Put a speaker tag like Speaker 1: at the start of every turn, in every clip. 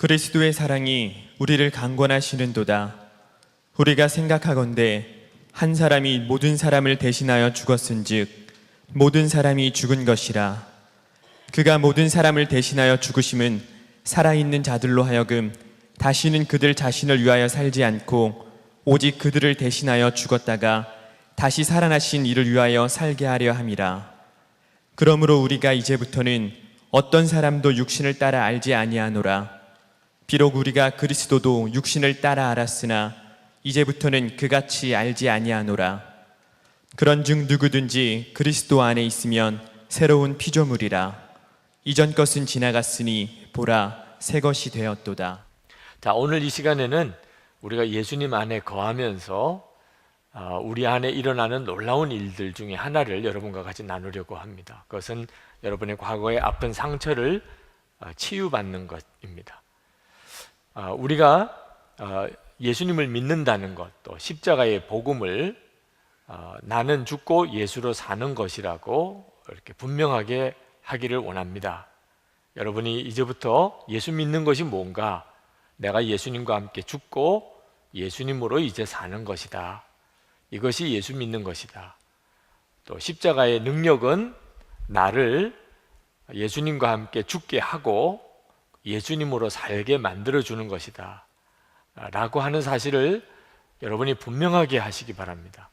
Speaker 1: 그리스도의 사랑이 우리를 강권하시는도다. 우리가 생각하건대 한 사람이 모든 사람을 대신하여 죽었은즉 모든 사람이 죽은 것이라. 그가 모든 사람을 대신하여 죽으심은 살아있는 자들로 하여금 다시는 그들 자신을 위하여 살지 않고 오직 그들을 대신하여 죽었다가 다시 살아나신 이를 위하여 살게 하려 함이라. 그러므로 우리가 이제부터는 어떤 사람도 육신을 따라 알지 아니하노라. 비록 우리가 그리스도도 육신을 따라 알았으나 이제부터는 그같이 알지 아니하노라. 그런즉 누구든지 그리스도 안에 있으면 새로운 피조물이라. 이전 것은 지나갔으니 보라 새 것이 되었도다.
Speaker 2: 자, 오늘 이 시간에는 우리가 예수님 안에 거하면서 우리 안에 일어나는 놀라운 일들 중에 하나를 여러분과 같이 나누려고 합니다. 그것은 여러분의 과거의 아픈 상처를 치유받는 것입니다. 우리가 예수님을 믿는다는 것, 또 십자가의 복음을 나는 죽고 예수로 사는 것이라고 이렇게 분명하게 하기를 원합니다. 여러분이 이제부터 예수 믿는 것이 뭔가, 내가 예수님과 함께 죽고 예수님으로 이제 사는 것이다. 이것이 예수 믿는 것이다. 또 십자가의 능력은 나를 예수님과 함께 죽게 하고 예수님으로 살게 만들어주는 것이다 라고 하는 사실을 여러분이 분명하게 하시기 바랍니다.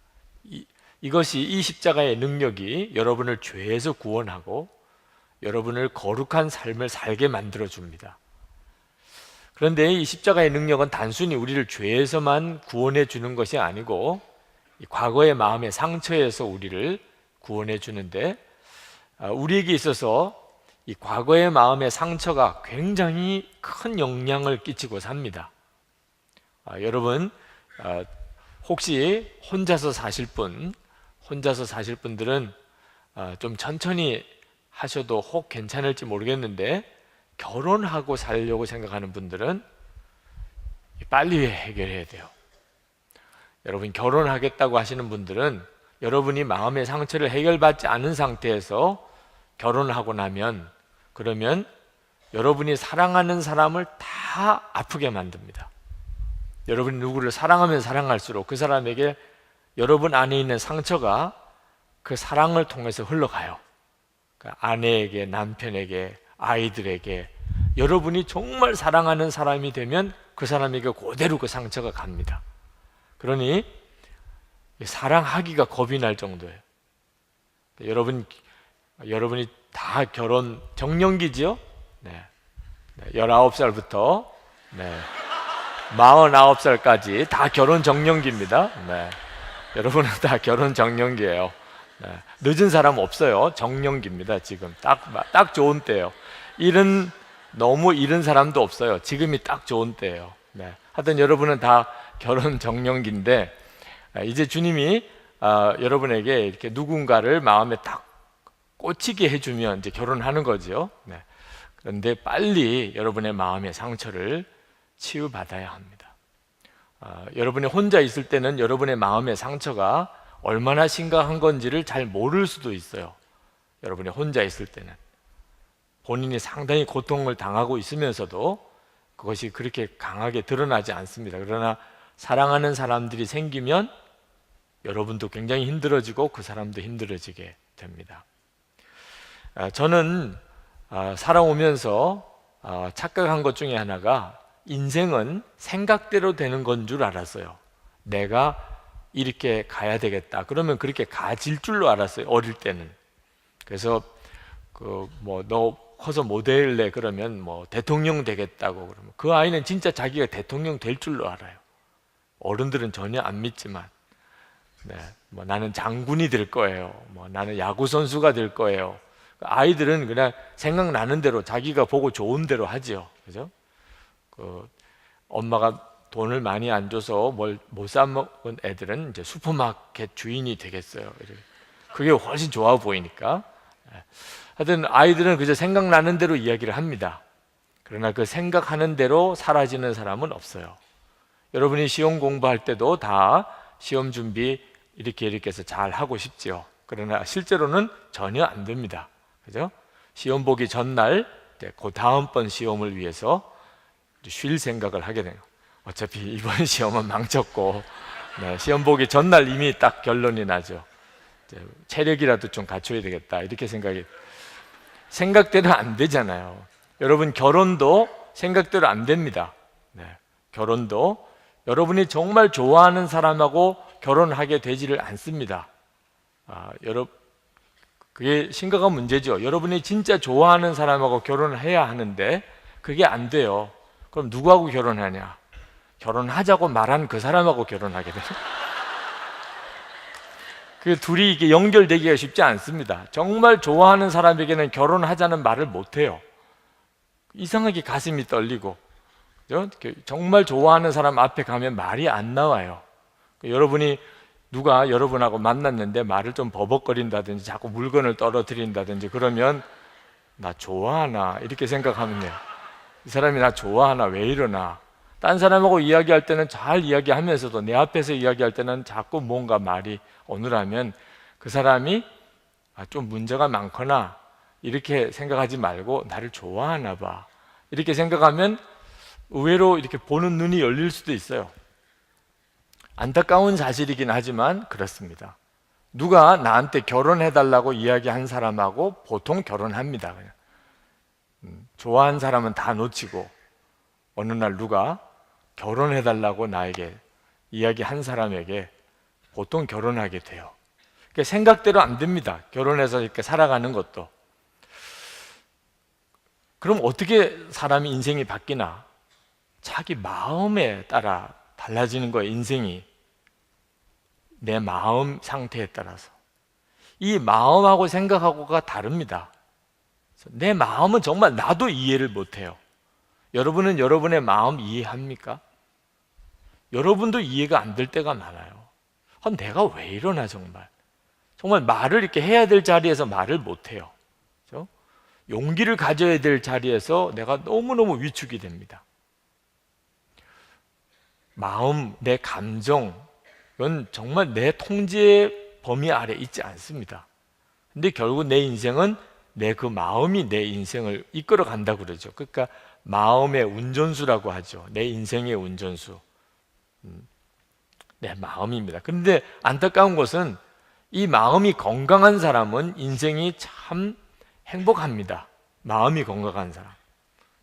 Speaker 2: 이것이 이 십자가의 능력이 여러분을 죄에서 구원하고 여러분을 거룩한 삶을 살게 만들어줍니다. 그런데 이 십자가의 능력은 단순히 우리를 죄에서만 구원해 주는 것이 아니고 과거의 마음의 상처에서 우리를 구원해 주는데, 우리에게 있어서 이 과거의 마음의 상처가 굉장히 큰 영향을 끼치고 삽니다. 여러분, 혹시 혼자서 사실 분들은 좀 천천히 하셔도 혹 괜찮을지 모르겠는데, 결혼하고 살려고 생각하는 분들은 빨리 해결해야 돼요. 여러분, 결혼하겠다고 하시는 분들은 여러분이 마음의 상처를 해결받지 않은 상태에서 결혼을 하고 나면, 그러면 여러분이 사랑하는 사람을 다 아프게 만듭니다. 여러분이 누구를 사랑하면 사랑할수록 그 사람에게 여러분 안에 있는 상처가 그 사랑을 통해서 흘러가요. 그러니까 아내에게, 남편에게, 아이들에게, 여러분이 정말 사랑하는 사람이 되면 그 사람에게 그대로 그 상처가 갑니다. 그러니 사랑하기가 겁이 날 정도예요. 여러분이 다 결혼 정년기지요? 네. 19살부터 49살까지 다 결혼 정년기입니다. 네. 여러분은 다 결혼 정년기예요. 네. 늦은 사람 없어요. 정년기입니다. 지금 딱 좋은 때예요. 너무 이른 사람도 없어요. 지금이 딱 좋은 때예요. 네. 하여튼 여러분은 다 결혼 정년기인데, 이제 주님이 여러분에게 이렇게 누군가를 마음에 딱 꽂히게 해주면 이제 결혼하는 거죠. 네. 그런데 빨리 여러분의 마음의 상처를 치유받아야 합니다. 여러분이 혼자 있을 때는 여러분의 마음의 상처가 얼마나 심각한 건지를 잘 모를 수도 있어요. 여러분이 혼자 있을 때는 본인이 상당히 고통을 당하고 있으면서도 그것이 그렇게 강하게 드러나지 않습니다. 그러나 사랑하는 사람들이 생기면 여러분도 굉장히 힘들어지고 그 사람도 힘들어지게 됩니다. 저는 살아오면서 착각한 것 중에 하나가, 인생은 생각대로 되는 건 줄 알았어요. 내가 이렇게 가야 되겠다 그러면 그렇게 가질 줄로 알았어요, 어릴 때는. 그래서 너 커서 뭐 될래? 그러면 대통령 되겠다고 그러면 그 아이는 진짜 자기가 대통령 될 줄로 알아요. 어른들은 전혀 안 믿지만, 나는 장군이 될 거예요, 나는 야구 선수가 될 거예요. 아이들은 그냥 생각나는 대로 자기가 보고 좋은 대로 하죠. 그죠? 엄마가 돈을 많이 안 줘서 뭘 못 사 먹은 애들은 이제 슈퍼마켓 주인이 되겠어요. 그게 훨씬 좋아 보이니까. 하여튼 아이들은 그저 생각나는 대로 이야기를 합니다. 그러나 그 생각하는 대로 사라지는 사람은 없어요. 여러분이 시험 공부할 때도 다 시험 준비 이렇게 해서 잘 하고 싶지요. 그러나 실제로는 전혀 안 됩니다. 그죠? 시험 보기 전날 그 다음번 시험을 위해서 쉴 생각을 하게 돼요. 어차피 이번 시험은 망쳤고, 시험 보기 전날 이미 딱 결론이 나죠. 체력이라도 좀 갖춰야 되겠다 이렇게 생각대로 안 되잖아요. 여러분, 결혼도 생각대로 안 됩니다. 결혼도 여러분이 정말 좋아하는 사람하고 결혼하게 되지를 않습니다. 그게 심각한 문제죠. 여러분이 진짜 좋아하는 사람하고 결혼을 해야 하는데 그게 안 돼요. 그럼 누구하고 결혼하냐? 결혼하자고 말한 그 사람하고 결혼하게 돼요. 그 둘이 이게 연결되기가 쉽지 않습니다. 정말 좋아하는 사람에게는 결혼하자는 말을 못 해요. 이상하게 가슴이 떨리고, 정말 좋아하는 사람 앞에 가면 말이 안 나와요. 여러분이 누가 여러분하고 만났는데 말을 좀 버벅거린다든지 자꾸 물건을 떨어뜨린다든지 그러면 나 좋아하나 이렇게 생각하면 돼요. 이 사람이 나 좋아하나, 왜 이러나. 딴 사람하고 이야기할 때는 잘 이야기하면서도 내 앞에서 이야기할 때는 자꾸 뭔가 말이 어눌하면 그 사람이 좀 문제가 많거나 이렇게 생각하지 말고 나를 좋아하나 봐 이렇게 생각하면 의외로 이렇게 보는 눈이 열릴 수도 있어요. 안타까운 사실이긴 하지만 그렇습니다. 누가 나한테 결혼해달라고 이야기한 사람하고 보통 결혼합니다. 그냥. 좋아하는 사람은 다 놓치고 어느 날 누가 결혼해달라고 나에게 이야기한 사람에게 보통 결혼하게 돼요. 그러니까 생각대로 안 됩니다. 결혼해서 이렇게 살아가는 것도. 그럼 어떻게 사람이 인생이 바뀌나? 자기 마음에 따라 달라지는 거예요. 인생이 내 마음 상태에 따라서. 이 마음하고 생각하고가 다릅니다. 내 마음은 정말 나도 이해를 못해요. 여러분은 여러분의 마음 이해합니까? 여러분도 이해가 안 될 때가 많아요. 내가 왜 이러나 정말 말을 이렇게 해야 될 자리에서 말을 못해요. 그렇죠? 용기를 가져야 될 자리에서 내가 너무너무 위축이 됩니다. 마음, 내 감정, 이건 정말 내 통제 범위 아래 있지 않습니다. 근데 결국 내 인생은 내 그 마음이 내 인생을 이끌어 간다고 그러죠. 그러니까 마음의 운전수라고 하죠. 내 인생의 운전수. 내 마음입니다. 그런데 안타까운 것은 이 마음이 건강한 사람은 인생이 참 행복합니다. 마음이 건강한 사람.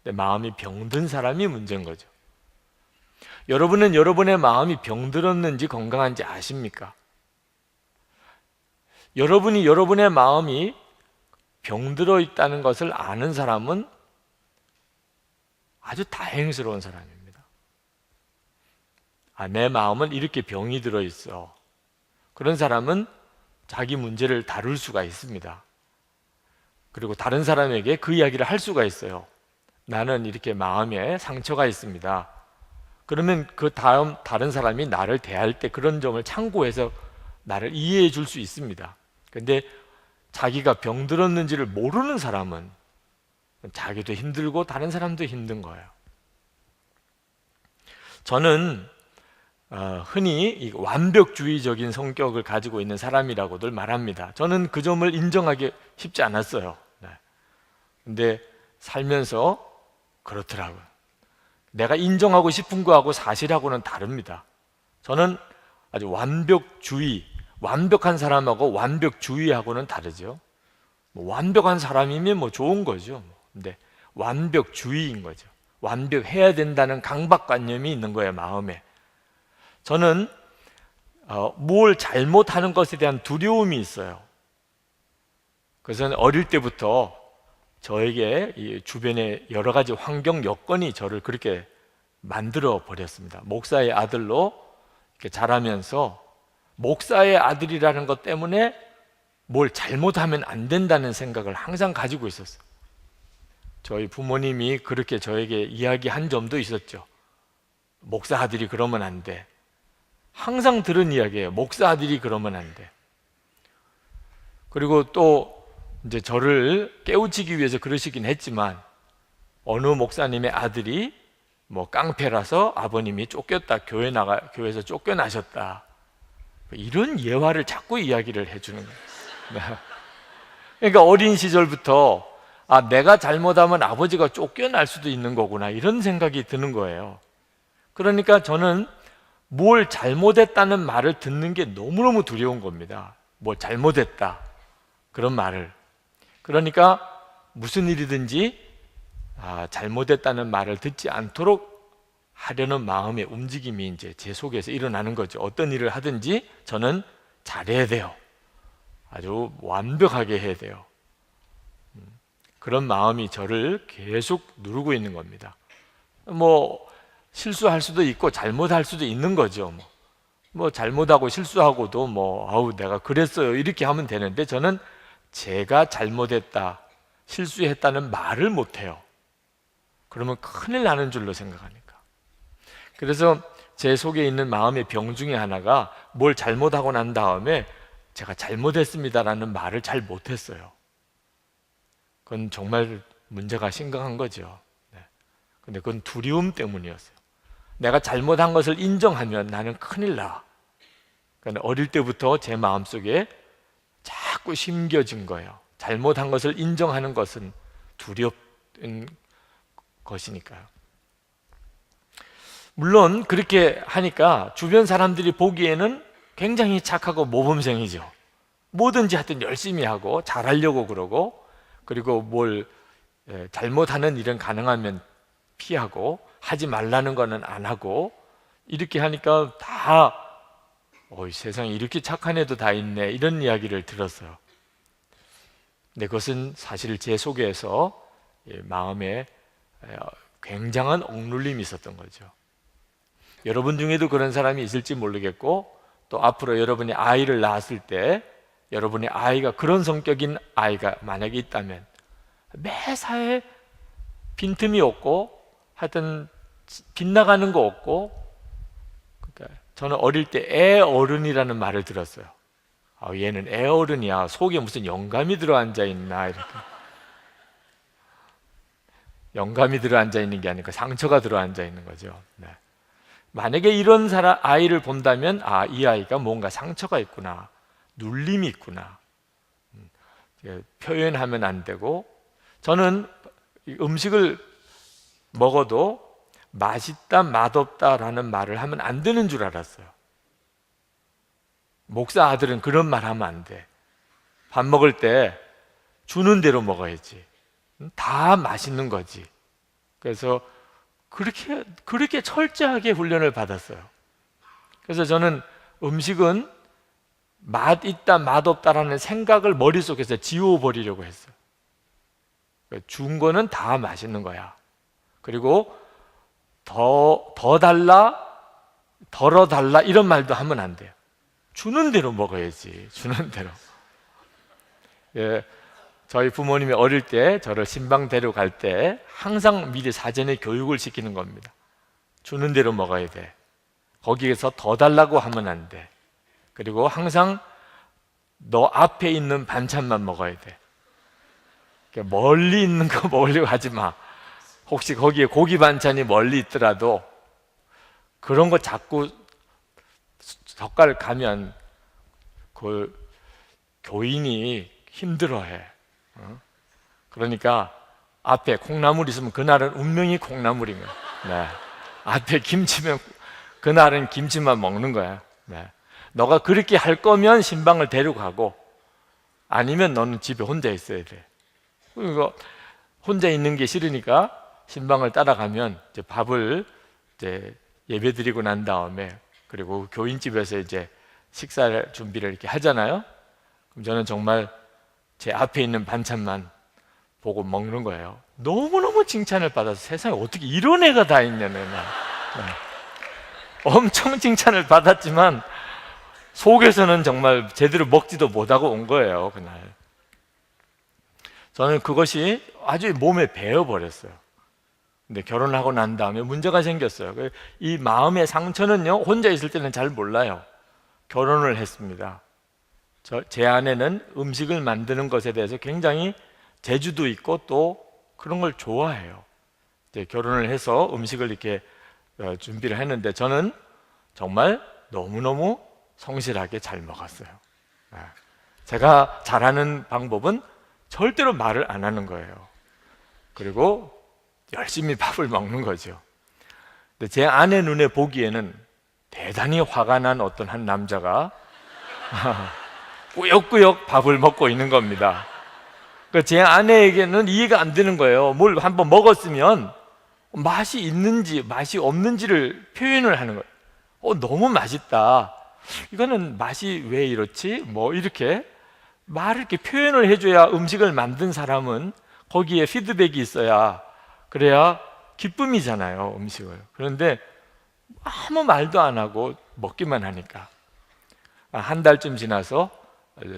Speaker 2: 근데 마음이 병든 사람이 문제인 거죠. 여러분은 여러분의 마음이 병들었는지 건강한지 아십니까? 여러분이 여러분의 마음이 병들어 있다는 것을 아는 사람은 아주 다행스러운 사람입니다. 내 마음은 이렇게 병이 들어있어. 그런 사람은 자기 문제를 다룰 수가 있습니다. 그리고 다른 사람에게 그 이야기를 할 수가 있어요. 나는 이렇게 마음에 상처가 있습니다. 그러면 그 다음 다른 사람이 나를 대할 때 그런 점을 참고해서 나를 이해해 줄 수 있습니다. 근데 자기가 병들었는지를 모르는 사람은 자기도 힘들고 다른 사람도 힘든 거예요. 저는 흔히 이 완벽주의적인 성격을 가지고 있는 사람이라고들 말합니다. 저는 그 점을 인정하기 쉽지 않았어요. 근데 살면서 그렇더라고요. 내가 인정하고 싶은 거하고 사실하고는 다릅니다. 저는 아주 완벽한 사람하고 완벽주의하고는 다르죠. 완벽한 사람이면 좋은 거죠. 근데 완벽주의인 거죠. 완벽해야 된다는 강박관념이 있는 거예요, 마음에. 저는 뭘 잘못하는 것에 대한 두려움이 있어요. 그래서 어릴 때부터 저에게 이 주변의 여러 가지 환경 여건이 저를 그렇게 만들어 버렸습니다. 목사의 아들로 이렇게 자라면서 목사의 아들이라는 것 때문에 뭘 잘못하면 안 된다는 생각을 항상 가지고 있었어요. 저희 부모님이 그렇게 저에게 이야기한 점도 있었죠. 목사 아들이 그러면 안 돼. 항상 들은 이야기예요. 목사 아들이 그러면 안 돼. 그리고 또 이제 저를 깨우치기 위해서 그러시긴 했지만 어느 목사님의 아들이 깡패라서 아버님이 교회에서 쫓겨나셨다. 이런 예화를 자꾸 이야기를 해주는 거예요. 그러니까 어린 시절부터 아, 내가 잘못하면 아버지가 쫓겨날 수도 있는 거구나, 이런 생각이 드는 거예요. 그러니까 저는 뭘 잘못했다는 말을 듣는 게 너무너무 두려운 겁니다. 뭐 잘못했다, 그런 말을. 그러니까 무슨 일이든지 잘못했다는 말을 듣지 않도록 하려는 마음의 움직임이 이제 제 속에서 일어나는 거죠. 어떤 일을 하든지 저는 잘해야 돼요. 아주 완벽하게 해야 돼요. 그런 마음이 저를 계속 누르고 있는 겁니다. 뭐 실수할 수도 있고 잘못할 수도 있는 거죠. 뭐 잘못하고 실수하고도 아우 내가 그랬어요, 이렇게 하면 되는데, 저는 제가 잘못했다, 실수했다는 말을 못해요. 그러면 큰일 나는 줄로 생각하니까. 그래서 제 속에 있는 마음의 병 중에 하나가, 뭘 잘못하고 난 다음에 제가 잘못했습니다라는 말을 잘 못했어요. 그건 정말 문제가 심각한 거죠. 근데 그건 두려움 때문이었어요. 내가 잘못한 것을 인정하면 나는 큰일 나. 그러니까 어릴 때부터 제 마음속에 자꾸 심겨진 거예요. 잘못한 것을 인정하는 것은 두렵은 것이니까요. 물론 그렇게 하니까 주변 사람들이 보기에는 굉장히 착하고 모범생이죠. 뭐든지 하여튼 열심히 하고 잘하려고 그러고, 그리고 뭘 잘못하는 일은 가능하면 피하고, 하지 말라는 거는 안 하고, 이렇게 하니까 다 세상에 이렇게 착한 애도 다 있네, 이런 이야기를 들었어요. 근데 그것은 사실 제 속에서 마음에 굉장한 억눌림이 있었던 거죠. 여러분 중에도 그런 사람이 있을지 모르겠고, 또 앞으로 여러분이 아이를 낳았을 때 여러분의 아이가 그런 성격인 아이가 만약에 있다면, 매사에 빈틈이 없고 하여튼 빗나가는 거 없고, 그러니까 저는 어릴 때 애 어른이라는 말을 들었어요. 얘는 애 어른이야, 속에 무슨 영감이 들어앉아 있나, 이렇게. 영감이 들어앉아 있는 게 아니고 상처가 들어앉아 있는 거죠. 만약에 이런 아이를 본다면, 이 아이가 뭔가 상처가 있구나, 눌림이 있구나, 표현하면 안 되고. 저는 음식을 먹어도 맛있다, 맛없다라는 말을 하면 안 되는 줄 알았어요. 목사 아들은 그런 말 하면 안 돼. 밥 먹을 때 주는 대로 먹어야지. 다 맛있는 거지. 그래서 그렇게 철저하게 훈련을 받았어요. 그래서 저는 음식은 맛 있다, 맛 없다라는 생각을 머릿속에서 지워버리려고 했어요. 준 거는 다 맛있는 거야. 그리고 더 달라, 덜어 달라, 이런 말도 하면 안 돼요. 주는 대로 먹어야지, 주는 대로. 저희 부모님이 어릴 때 저를 신방 데려갈 때 항상 미리 사전에 교육을 시키는 겁니다. 주는 대로 먹어야 돼. 거기에서 더 달라고 하면 안 돼. 그리고 항상 너 앞에 있는 반찬만 먹어야 돼. 멀리 있는 거 먹으려고 하지 마. 혹시 거기에 고기 반찬이 멀리 있더라도 그런 거 자꾸 젓갈 가면 그 교인이 힘들어해. 그러니까 앞에 콩나물 있으면 그날은 운명이 콩나물인 거야. 앞에 김치면 그날은 김치만 먹는 거야. 너가 그렇게 할 거면 신방을 데려가고, 아니면 너는 집에 혼자 있어야 돼. 그리고 혼자 있는 게 싫으니까 신방을 따라가면 이제 밥을 예배 드리고 난 다음에, 그리고 교인집에서 이제 식사 준비를 이렇게 하잖아요. 그럼 저는 정말 제 앞에 있는 반찬만 보고 먹는 거예요. 너무너무 칭찬을 받아서, 세상에 어떻게 이런 애가 다 있냐, 내가. 엄청 칭찬을 받았지만 속에서는 정말 제대로 먹지도 못하고 온 거예요, 그날. 저는 그것이 아주 몸에 배어버렸어요. 근데 결혼하고 난 다음에 문제가 생겼어요. 이 마음의 상처는요, 혼자 있을 때는 잘 몰라요. 결혼을 했습니다. 제 아내는 음식을 만드는 것에 대해서 굉장히 재주도 있고 또 그런 걸 좋아해요. 이제 결혼을 해서 음식을 이렇게 준비를 했는데, 저는 정말 너무너무 성실하게 잘 먹었어요. 제가 잘하는 방법은 절대로 말을 안 하는 거예요. 그리고 열심히 밥을 먹는 거죠. 근데 제 아내 눈에 보기에는 대단히 화가 난 어떤 한 남자가 꾸역꾸역 밥을 먹고 있는 겁니다. 제 아내에게는 이해가 안 되는 거예요. 뭘 한번 먹었으면 맛이 있는지 맛이 없는지를 표현을 하는 거예요. 너무 맛있다. 이거는 맛이 왜 이렇지? 뭐 이렇게 말을 이렇게 표현을 해줘야 음식을 만든 사람은 거기에 피드백이 있어야, 그래야 기쁨이잖아요, 음식을. 그런데 아무 말도 안 하고 먹기만 하니까 한 달쯤 지나서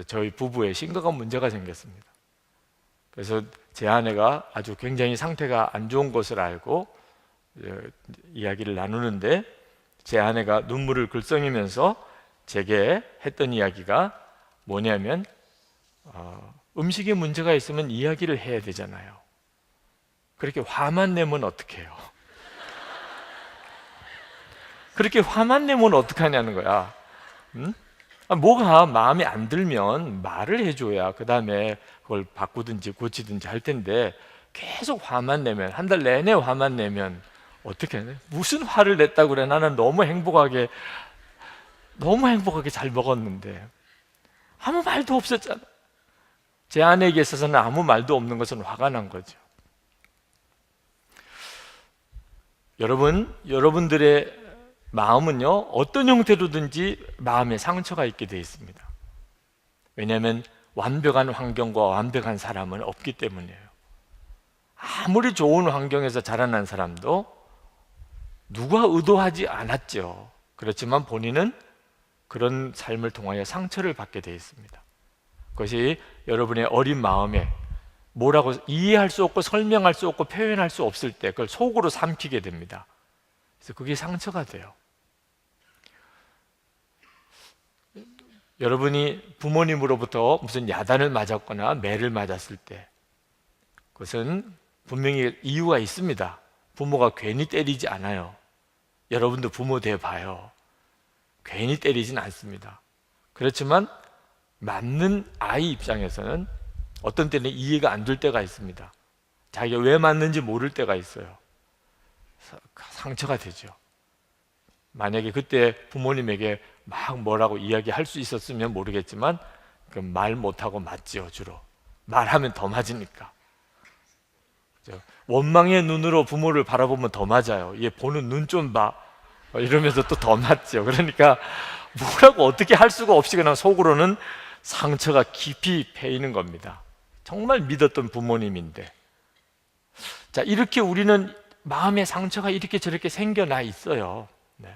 Speaker 2: 저희 부부에 심각한 문제가 생겼습니다. 그래서 제 아내가 아주 굉장히 상태가 안 좋은 것을 알고 이야기를 나누는데, 제 아내가 눈물을 글썽이면서 제게 했던 이야기가 뭐냐면, 음식에 문제가 있으면 이야기를 해야 되잖아요. 그렇게 화만 내면 어떡해요? 그렇게 화만 내면 어떡하냐는 거야. 응? 뭐가 마음에 안 들면 말을 해줘야 그 다음에 그걸 바꾸든지 고치든지 할 텐데, 계속 화만 내면, 한 달 내내 화만 내면 어떻게 해? 무슨 화를 냈다고 그래? 나는 너무 행복하게 잘 먹었는데. 아무 말도 없었잖아. 제 아내에게 있어서는 아무 말도 없는 것은 화가 난 거죠. 여러분들의 마음은요, 어떤 형태로든지 마음에 상처가 있게 되어 있습니다. 왜냐하면 완벽한 환경과 완벽한 사람은 없기 때문이에요. 아무리 좋은 환경에서 자라난 사람도 누가 의도하지 않았죠. 그렇지만 본인은 그런 삶을 통하여 상처를 받게 되어 있습니다. 그것이 여러분의 어린 마음에 뭐라고 이해할 수 없고 설명할 수 없고 표현할 수 없을 때 그걸 속으로 삼키게 됩니다. 그래서 그게 상처가 돼요. 여러분이 부모님으로부터 무슨 야단을 맞았거나 매를 맞았을 때, 그것은 분명히 이유가 있습니다. 부모가 괜히 때리지 않아요. 여러분도 부모 돼 봐요. 괜히 때리진 않습니다. 그렇지만 맞는 아이 입장에서는 어떤 때는 이해가 안 될 때가 있습니다. 자기가 왜 맞는지 모를 때가 있어요. 상처가 되죠. 만약에 그때 부모님에게 막 뭐라고 이야기할 수 있었으면 모르겠지만 말 못하고 맞지요. 주로 말하면 더 맞으니까. 원망의 눈으로 부모를 바라보면 더 맞아요. 얘 보는 눈 좀 봐, 이러면서 또 더 맞죠. 그러니까 뭐라고 어떻게 할 수가 없이 그냥 속으로는 상처가 깊이 패이는 겁니다. 정말 믿었던 부모님인데. 자, 이렇게 우리는 마음의 상처가 이렇게 저렇게 생겨나 있어요. 네.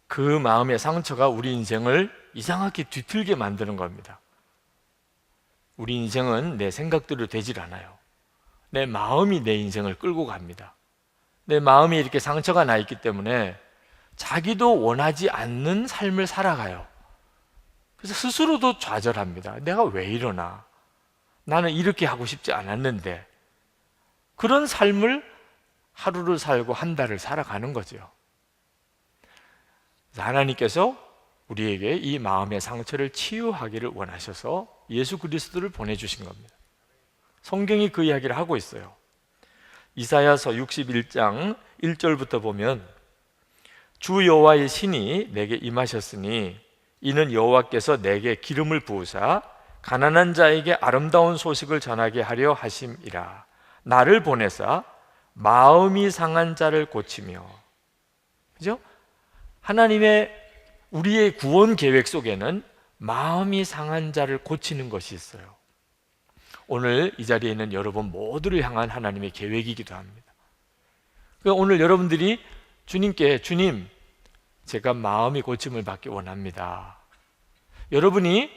Speaker 2: 그 마음의 상처가 우리 인생을 이상하게 뒤틀게 만드는 겁니다. 우리 인생은 내 생각대로 되질 않아요. 내 마음이 내 인생을 끌고 갑니다. 내 마음이 이렇게 상처가 나 있기 때문에 자기도 원하지 않는 삶을 살아가요. 그래서 스스로도 좌절합니다. 내가 왜 이러나? 나는 이렇게 하고 싶지 않았는데. 그런 삶을 하루를 살고 한 달을 살아가는 거죠. 하나님께서 우리에게 이 마음의 상처를 치유하기를 원하셔서 예수 그리스도를 보내주신 겁니다. 성경이 그 이야기를 하고 있어요. 이사야서 61장 1절부터 보면, 주 여호와의 신이 내게 임하셨으니 이는 여호와께서 내게 기름을 부으사 가난한 자에게 아름다운 소식을 전하게 하려 하심이라. 나를 보내사 마음이 상한 자를 고치며. 그죠? 하나님의 우리의 구원 계획 속에는 마음이 상한 자를 고치는 것이 있어요. 오늘 이 자리에 있는 여러분 모두를 향한 하나님의 계획이기도 합니다. 그러니까 오늘 여러분들이 주님께, 주님, 제가 마음이 고침을 받기 원합니다. 여러분이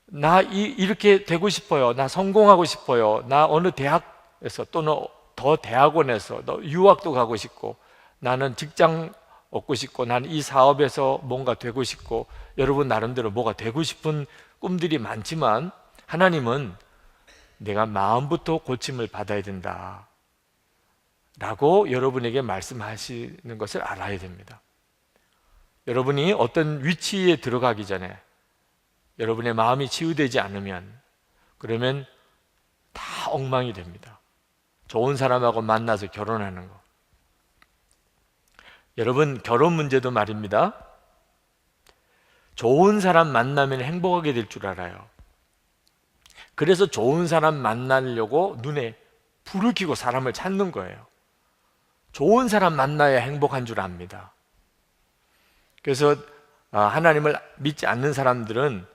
Speaker 2: 나 이렇게 되고 싶어요. 나 성공하고 싶어요. 나 어느 대학에서 또는 더 대학원에서 유학도 가고 싶고, 나는 직장 얻고 싶고, 나는 이 사업에서 뭔가 되고 싶고, 여러분 나름대로 뭐가 되고 싶은 꿈들이 많지만 하나님은 내가 마음부터 고침을 받아야 된다 라고 여러분에게 말씀하시는 것을 알아야 됩니다. 여러분이 어떤 위치에 들어가기 전에 여러분의 마음이 치유되지 않으면, 그러면 다 다 엉망이 됩니다. 좋은 사람하고 만나서 결혼하는 거. 여러분, 결혼 문제도 말입니다. 좋은 사람 만나면 행복하게 될 줄 알아요. 그래서 좋은 사람 만나려고 눈에 불을 켜고 사람을 찾는 거예요. 좋은 사람 만나야 행복한 줄 압니다. 그래서 하나님을 믿지 않는 사람들은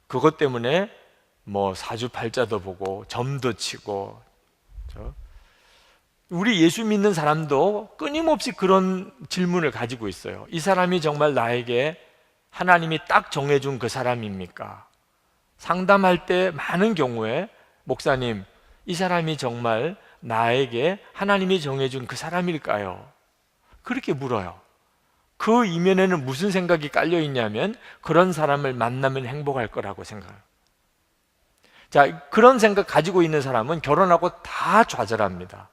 Speaker 2: 그것 때문에 뭐 사주팔자도 보고 점도 치고, 우리 예수 믿는 사람도 끊임없이 그런 질문을 가지고 있어요. 이 사람이 정말 나에게 하나님이 딱 정해준 그 사람입니까? 상담할 때 많은 경우에 목사님, 이 사람이 정말 나에게 하나님이 정해준 그 사람일까요? 그렇게 물어요. 그 이면에는 무슨 생각이 깔려 있냐면 그런 사람을 만나면 행복할 거라고 생각해요. 자, 그런 생각 가지고 있는 사람은 결혼하고 다 좌절합니다.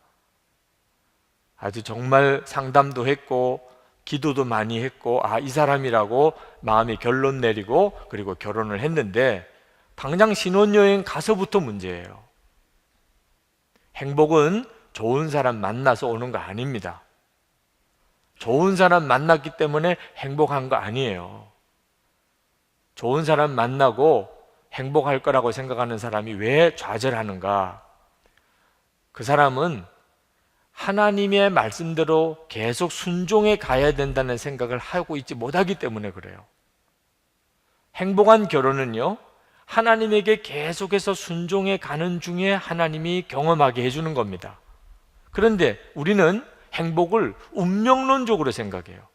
Speaker 2: 아주 정말 상담도 했고 기도도 많이 했고 이 사람이라고 마음에 결론 내리고 그리고 결혼을 했는데 당장 신혼여행 가서부터 문제예요. 행복은 좋은 사람 만나서 오는 거 아닙니다. 좋은 사람 만났기 때문에 행복한 거 아니에요. 좋은 사람 만나고 행복할 거라고 생각하는 사람이 왜 좌절하는가? 그 사람은 하나님의 말씀대로 계속 순종해 가야 된다는 생각을 하고 있지 못하기 때문에 그래요. 행복한 결혼은요, 하나님에게 계속해서 순종해 가는 중에 하나님이 경험하게 해주는 겁니다. 그런데 우리는 행복을 운명론적으로 생각해요.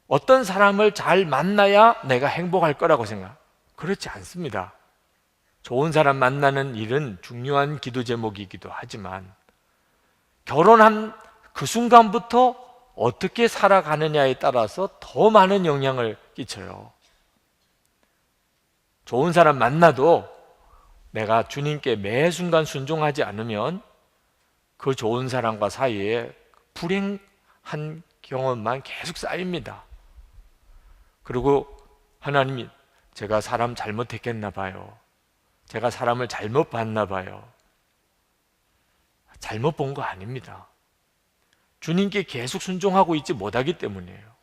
Speaker 2: 어떤 사람을 잘 만나야 내가 행복할 거라고 생각. 그렇지 않습니다. 좋은 사람 만나는 일은 중요한 기도 제목이기도 하지만 결혼한 그 순간부터 어떻게 살아가느냐에 따라서 더 많은 영향을 끼쳐요. 좋은 사람 만나도 내가 주님께 매 순간 순종하지 않으면 그 좋은 사람과 사이에 불행한 경험만 계속 쌓입니다. 그리고 하나님이 제가 사람 잘못했겠나 봐요. 제가 사람을 잘못 봤나 봐요. 잘못 본 거 아닙니다. 주님께 계속 순종하고 있지 못하기 때문이에요.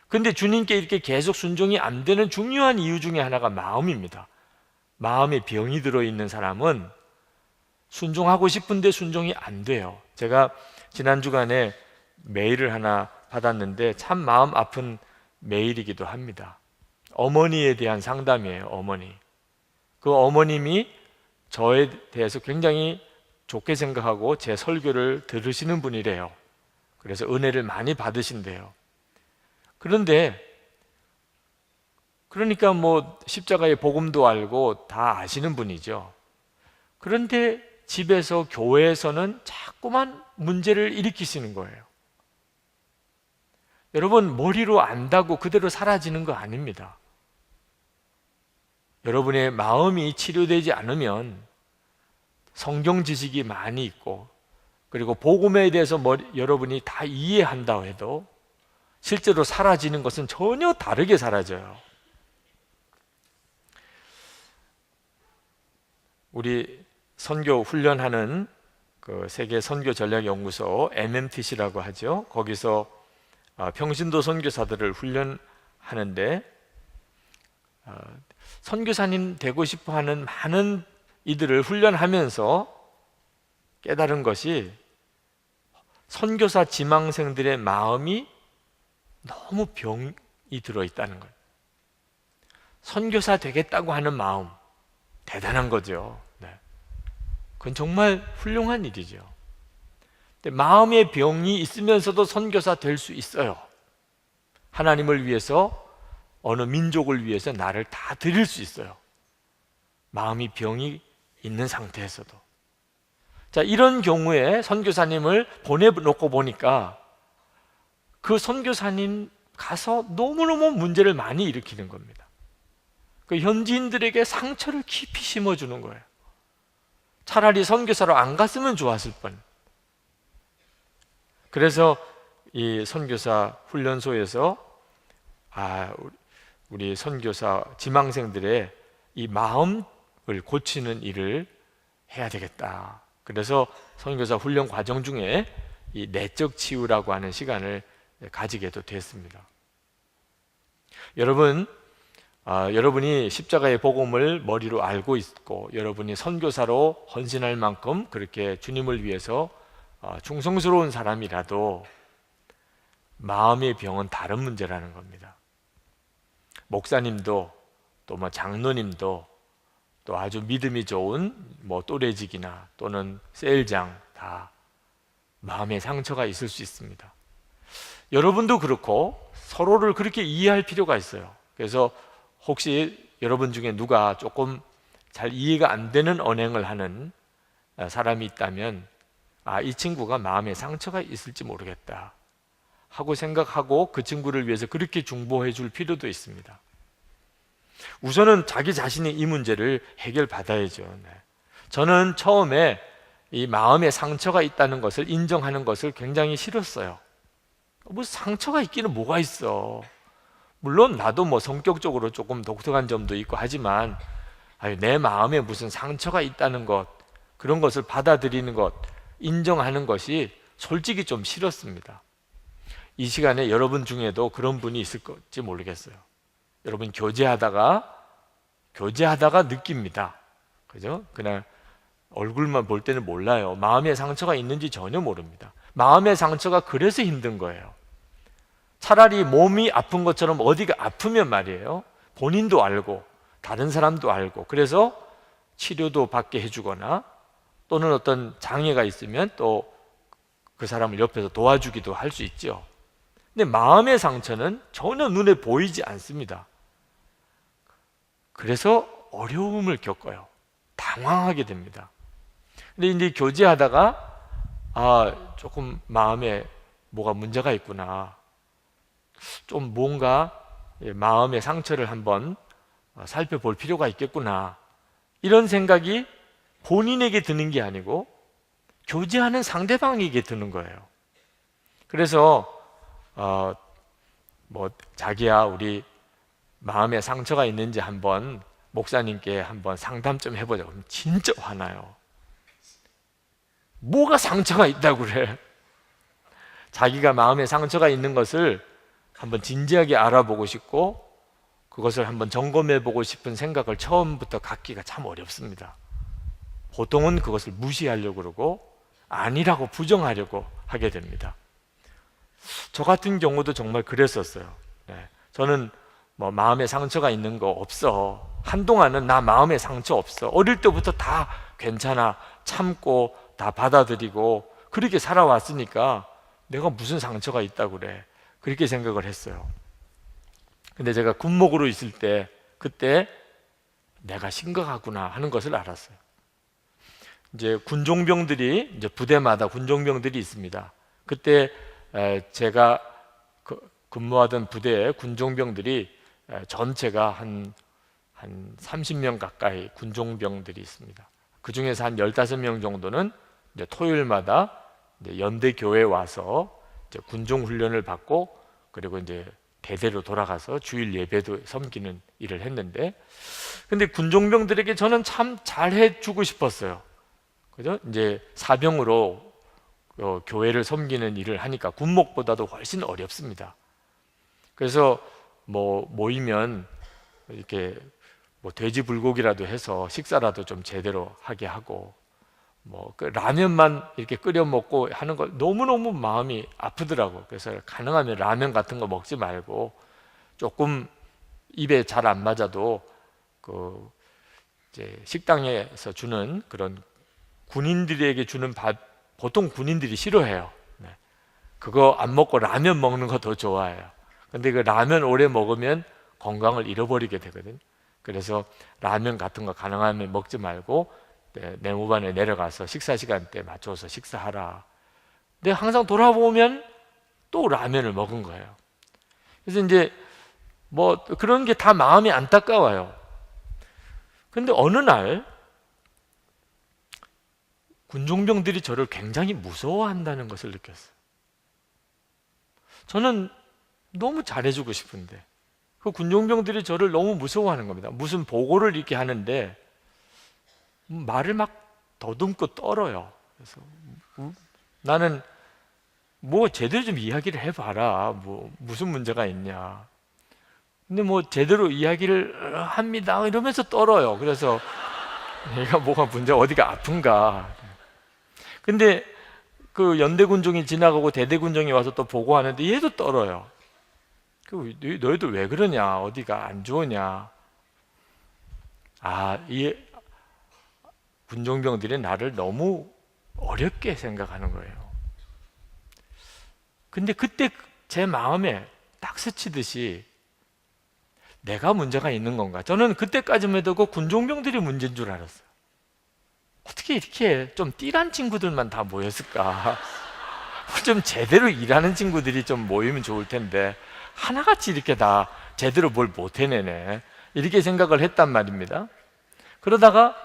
Speaker 2: 근데 주님께 이렇게 계속 순종이 안 되는 중요한 이유 중에 하나가 마음입니다. 마음에 병이 들어있는 사람은 순종하고 싶은데 순종이 안 돼요. 제가 지난 주간에 메일을 하나 받았는데 참 마음 아픈 메일이기도 합니다. 어머니에 대한 상담이에요. 어머니. 그 어머님이 저에 대해서 굉장히 좋게 생각하고 제 설교를 들으시는 분이래요. 그래서 은혜를 많이 받으신대요. 그러니까 뭐 십자가의 복음도 알고 다 아시는 분이죠. 그런데 집에서 교회에서는 자꾸만 문제를 일으키시는 거예요. 여러분, 머리로 안다고 그대로 사라지는 거 아닙니다. 여러분의 마음이 치료되지 않으면 성경 지식이 많이 있고 그리고 복음에 대해서 여러분이 다 이해한다고 해도 실제로 사라지는 것은 전혀 다르게 사라져요. 우리 선교 훈련하는 그 세계 선교 전략 연구소 MMTC라고 하죠. 거기서 평신도 선교사들을 훈련하는데 선교사님 되고 싶어 하는 많은 이들을 훈련하면서 깨달은 것이 선교사 지망생들의 마음이 너무 병이 들어있다는 거예요. 선교사 되겠다고 하는 마음, 대단한 거죠. 네. 그건 정말 훌륭한 일이죠. 근데 마음의 병이 있으면서도 선교사 될 수 있어요. 하나님을 위해서, 어느 민족을 위해서 나를 다 드릴 수 있어요. 마음이 병이 있는 상태에서도. 자, 이런 경우에 선교사님을 보내놓고 보니까 그 선교사님 가서 너무너무 문제를 많이 일으키는 겁니다. 그 현지인들에게 상처를 깊이 심어주는 거예요. 차라리 선교사로 안 갔으면 좋았을 뻔. 그래서 이 선교사 훈련소에서 우리 선교사 지망생들의 이 마음을 고치는 일을 해야 되겠다. 그래서 선교사 훈련 과정 중에 이 내적 치유라고 하는 시간을 가지게도 됐습니다. 여러분, 여러분이 십자가의 복음을 머리로 알고 있고 여러분이 선교사로 헌신할 만큼 그렇게 주님을 위해서 충성스러운 사람이라도 마음의 병은 다른 문제라는 겁니다. 목사님도 또 뭐 장로님도 또 아주 믿음이 좋은 뭐 또래직이나 또는 셀장 다 마음의 상처가 있을 수 있습니다. 여러분도 그렇고 서로를 그렇게 이해할 필요가 있어요. 그래서 혹시 여러분 중에 누가 조금 잘 이해가 안 되는 언행을 하는 사람이 있다면 이 친구가 마음에 상처가 있을지 모르겠다 하고 생각하고 그 친구를 위해서 그렇게 중보해 줄 필요도 있습니다. 우선은 자기 자신이 이 문제를 해결받아야죠. 저는 처음에 이 마음에 상처가 있다는 것을 인정하는 것을 굉장히 싫었어요. 뭐 상처가 있기는 뭐가 있어. 물론 나도 뭐 성격적으로 조금 독특한 점도 있고 하지만 내 마음에 무슨 상처가 있다는 것, 그런 것을 받아들이는 것, 인정하는 것이 솔직히 좀 싫었습니다. 이 시간에 여러분 중에도 그런 분이 있을지 모르겠어요. 여러분 교제하다가 느낍니다. 그죠? 그냥 얼굴만 볼 때는 몰라요. 마음에 상처가 있는지 전혀 모릅니다. 마음의 상처가 그래서 힘든 거예요. 차라리 몸이 아픈 것처럼 어디가 아프면 말이에요, 본인도 알고 다른 사람도 알고 그래서 치료도 받게 해주거나 또는 어떤 장애가 있으면 또 그 사람을 옆에서 도와주기도 할 수 있죠. 근데 마음의 상처는 전혀 눈에 보이지 않습니다. 그래서 어려움을 겪어요. 당황하게 됩니다. 근데 이제 교제하다가 조금 마음에 뭐가 문제가 있구나, 좀 뭔가 마음의 상처를 한번 살펴볼 필요가 있겠구나, 이런 생각이 본인에게 드는 게 아니고 교제하는 상대방에게 드는 거예요. 그래서 뭐 자기야 우리 마음에 상처가 있는지 한번 목사님께 한번 상담 좀 해보자. 그러면 진짜 화나요. 뭐가 상처가 있다고 그래? 자기가 마음에 상처가 있는 것을 한번 진지하게 알아보고 싶고 그것을 한번 점검해보고 싶은 생각을 처음부터 갖기가 참 어렵습니다. 보통은 그것을 무시하려고 그러고 아니라고 부정하려고 하게 됩니다. 저 같은 경우도 정말 그랬었어요. 저는 뭐 마음에 상처가 있는 거 없어, 한동안은 나 마음에 상처 없어, 어릴 때부터 다 괜찮아, 참고 다 받아들이고 그렇게 살아왔으니까 내가 무슨 상처가 있다고 그래, 그렇게 생각을 했어요. 근데 제가 군목으로 있을 때 그때 내가 심각하구나 하는 것을 알았어요. 이제 군종병들이 이제 부대마다 군종병들이 있습니다. 그때 제가 근무하던 부대에 군종병들이 전체가 한 30명 가까이 군종병들이 있습니다. 그 중에서 한 15명 정도는 이제 토요일마다 이제 연대 교회에 와서 이제 군종 훈련을 받고 그리고 이제 대대로 돌아가서 주일 예배도 섬기는 일을 했는데, 근데 군종병들에게 저는 참 잘해주고 싶었어요. 그죠? 이제 사병으로 교회를 섬기는 일을 하니까 군목보다도 훨씬 어렵습니다. 그래서 뭐 모이면 이렇게 뭐 돼지 불고기라도 해서 식사라도 좀 제대로 하게 하고 뭐 그 라면만 이렇게 끓여 먹고 하는 걸 너무너무 마음이 아프더라고. 그래서 가능하면 라면 같은 거 먹지 말고 조금 입에 잘 안 맞아도 그 이제 식당에서 주는 그런 군인들에게 주는 밥, 보통 군인들이 싫어해요. 그거 안 먹고 라면 먹는 거 더 좋아해요. 근데 그 라면 오래 먹으면 건강을 잃어버리게 되거든요. 그래서 라면 같은 거 가능하면 먹지 말고 내무반에 내려가서 식사 시간대에 맞춰서 식사하라. 근데 항상 돌아보면 또 라면을 먹은 거예요. 그래서 이제 뭐 그런 게 다 마음이 안타까워요. 근데 어느 날 군종병들이 저를 굉장히 무서워한다는 것을 느꼈어요. 저는 너무 잘해주고 싶은데 그 군종병들이 저를 너무 무서워하는 겁니다. 무슨 보고를 이렇게 하는데 말을 막 더듬고 떨어요. 그래서 나는 뭐 제대로 좀 이야기를 해봐라. 뭐 무슨 문제가 있냐. 근데 뭐 제대로 이야기를 합니다 이러면서 떨어요. 그래서 얘가 뭐가 문제, 어디가 아픈가. 근데 그 연대군종이 지나가고 대대군종이 와서 또 보고하는데 얘도 떨어요. 너희들 왜 그러냐, 어디가 안 좋으냐. 이 군종병들이 나를 너무 어렵게 생각하는 거예요. 근데 그때 제 마음에 딱 스치듯이 내가 문제가 있는 건가? 저는 그때까지만 해도 그 군종병들이 문제인 줄 알았어요. 어떻게 이렇게 좀 띠란 친구들만 다 모였을까? 좀 제대로 일하는 친구들이 좀 모이면 좋을 텐데 하나같이 이렇게 다 제대로 뭘 못 해내네, 이렇게 생각을 했단 말입니다. 그러다가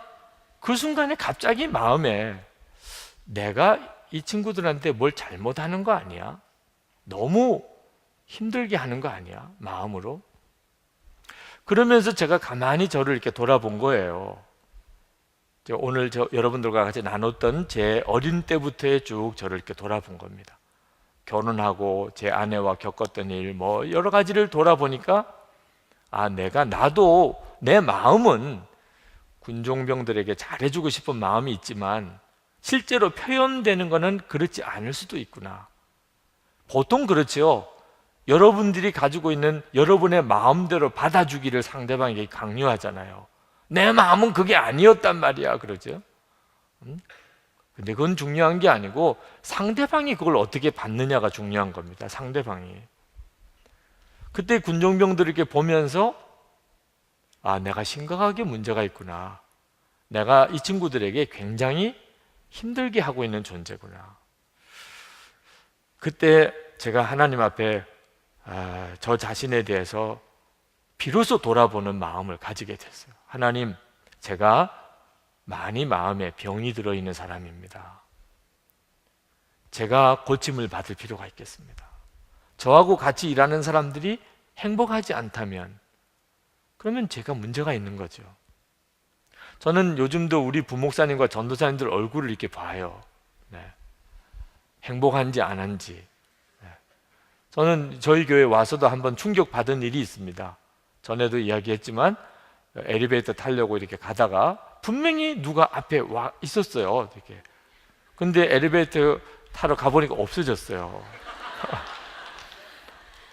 Speaker 2: 그 순간에 갑자기 마음에 내가 이 친구들한테 뭘 잘못하는 거 아니야? 너무 힘들게 하는 거 아니야? 마음으로. 그러면서 제가 가만히 저를 이렇게 돌아본 거예요. 오늘 여러분들과 같이 나눴던 제 어린 때부터의 쭉 저를 이렇게 돌아본 겁니다. 결혼하고 제 아내와 겪었던 일, 뭐 여러 가지를 돌아보니까 나도 내 마음은 군종병들에게 잘해주고 싶은 마음이 있지만 실제로 표현되는 것은 그렇지 않을 수도 있구나. 보통 그렇죠. 여러분들이 가지고 있는 여러분의 마음대로 받아주기를 상대방에게 강요하잖아요. 내 마음은 그게 아니었단 말이야, 그러죠. 근데 그건 중요한 게 아니고 상대방이 그걸 어떻게 받느냐가 중요한 겁니다. 상대방이. 그때 군종병들을 이렇게 보면서 내가 심각하게 문제가 있구나. 내가 이 친구들에게 굉장히 힘들게 하고 있는 존재구나. 그때 제가 하나님 앞에 저 자신에 대해서 비로소 돌아보는 마음을 가지게 됐어요. 하나님, 제가 많이 마음에 병이 들어있는 사람입니다. 제가 고침을 받을 필요가 있겠습니다. 저하고 같이 일하는 사람들이 행복하지 않다면 그러면 제가 문제가 있는 거죠. 저는 요즘도 우리 부목사님과 전도사님들 얼굴을 이렇게 봐요. 행복한지 안 한지. 저는 저희 교회 와서도 한번 충격받은 일이 있습니다. 전에도 이야기했지만 엘리베이터 타려고 이렇게 가다가 분명히 누가 앞에 와 있었어요. 이렇게. 근데 엘리베이터 타러 가보니까 없어졌어요.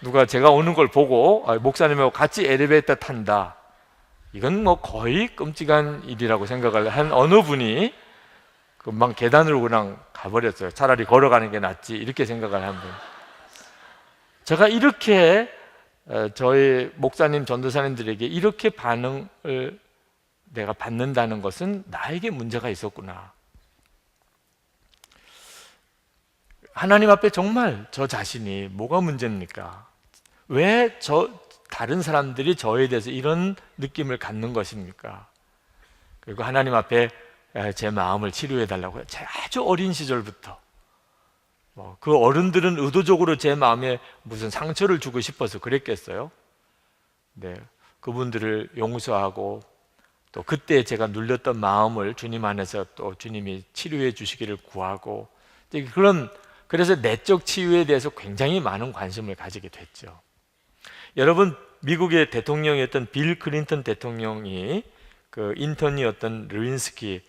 Speaker 2: 누가 제가 오는 걸 보고 목사님하고 같이 엘리베이터 탄다. 이건 뭐 거의 끔찍한 일이라고 생각을 한 어느 분이 금방 계단으로 그냥 가버렸어요. 차라리 걸어가는 게 낫지, 이렇게 생각을 한 분. 제가 이렇게 저희 목사님, 전도사님들에게 이렇게 반응을 내가 받는다는 것은 나에게 문제가 있었구나. 하나님 앞에 정말 저 자신이 뭐가 문제입니까? 왜 다른 사람들이 저에 대해서 이런 느낌을 갖는 것입니까? 그리고 하나님 앞에 제 마음을 치료해 달라고 해요. 제 아주 어린 시절부터. 그 어른들은 의도적으로 제 마음에 무슨 상처를 주고 싶어서 그랬겠어요? 네, 그분들을 용서하고 또 그때 제가 눌렸던 마음을 주님 안에서 또 주님이 치료해 주시기를 구하고, 그래서 내적 치유에 대해서 굉장히 많은 관심을 가지게 됐죠. 여러분, 미국의 대통령이었던 빌 클린턴 대통령이 그 인턴이었던 르윈스키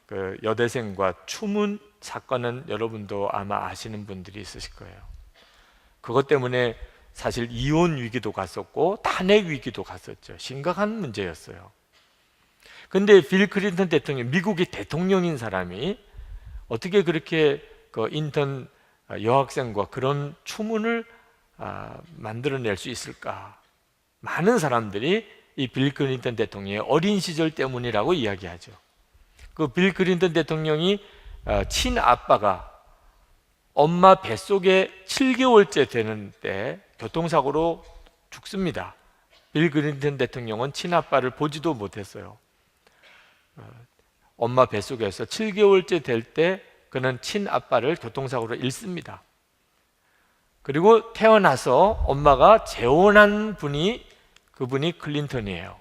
Speaker 2: 그 여대생과 추문 사건은 여러분도 아마 아시는 분들이 있으실 거예요. 그것 때문에 사실 이혼 위기도 갔었고 탄핵 위기도 갔었죠. 심각한 문제였어요. 근데 빌 클린턴 대통령, 미국의 대통령인 사람이 어떻게 그렇게 그 인턴 여학생과 그런 추문을 만들어낼 수 있을까? 많은 사람들이 이 빌 클린턴 대통령의 어린 시절 때문이라고 이야기하죠. 그 빌 클린턴 대통령이 친아빠가 엄마 뱃속에 7개월째 되는 때 교통사고로 죽습니다. 빌 클린턴 대통령은 친아빠를 보지도 못했어요. 엄마 뱃속에서 7개월째 될 때 그는 친아빠를 교통사고로 잃습니다. 그리고 태어나서 엄마가 재혼한 그분이 클린턴이에요.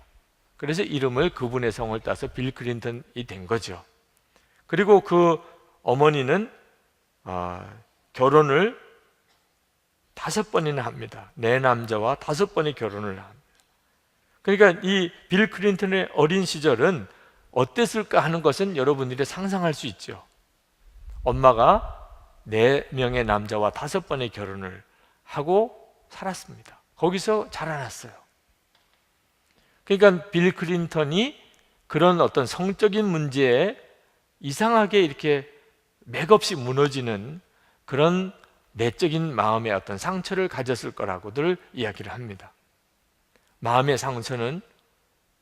Speaker 2: 그래서 이름을 그분의 성을 따서 빌 클린턴이 된 거죠. 그리고 그 어머니는 결혼을 5번이나 합니다. 4남자와 5번의 결혼을 합니다. 그러니까 이 빌 클린턴의 어린 시절은 어땠을까 하는 것은 여러분들이 상상할 수 있죠. 엄마가 4명의 남자와 5번의 결혼을 하고 살았습니다. 거기서 자라났어요. 그러니까 빌 클린턴이 그런 어떤 성적인 문제에 이상하게 이렇게 맥없이 무너지는 그런 내적인 마음의 어떤 상처를 가졌을 거라고들 이야기를 합니다. 마음의 상처는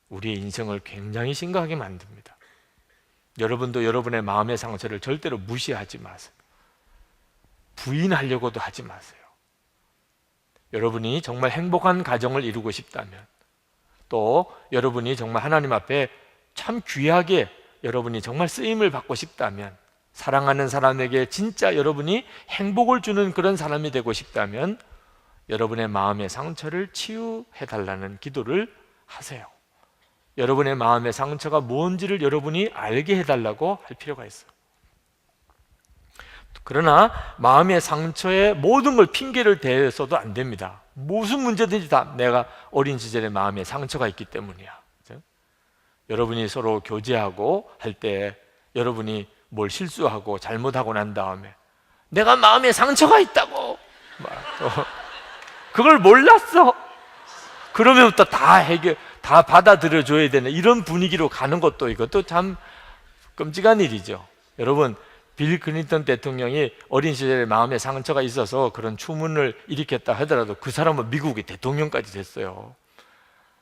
Speaker 2: 우리의 인생을 굉장히 심각하게 만듭니다. 여러분도 여러분의 마음의 상처를 절대로 무시하지 마세요. 부인하려고도 하지 마세요. 여러분이 정말 행복한 가정을 이루고 싶다면, 또 여러분이 정말 하나님 앞에 참 귀하게 여러분이 정말 쓰임을 받고 싶다면, 사랑하는 사람에게 진짜 여러분이 행복을 주는 그런 사람이 되고 싶다면 여러분의 마음의 상처를 치유해달라는 기도를 하세요. 여러분의 마음의 상처가 뭔지를 여러분이 알게 해달라고 할 필요가 있어요. 그러나 마음의 상처에 모든 걸 핑계를 대서도 안 됩니다. 무슨 문제든지 다 내가 어린 시절에 마음에 상처가 있기 때문이야. 그렇죠? 여러분이 서로 교제하고 할 때 여러분이 뭘 실수하고 잘못하고 난 다음에 내가 마음에 상처가 있다고 그걸 몰랐어. 그러면부터 다 받아들여 줘야 되는 이런 분위기로 가는 것도 이것도 참 끔찍한 일이죠. 여러분, 빌 클린턴 대통령이 어린 시절에 마음에 상처가 있어서 그런 추문을 일으켰다 하더라도 그 사람은 미국의 대통령까지 됐어요.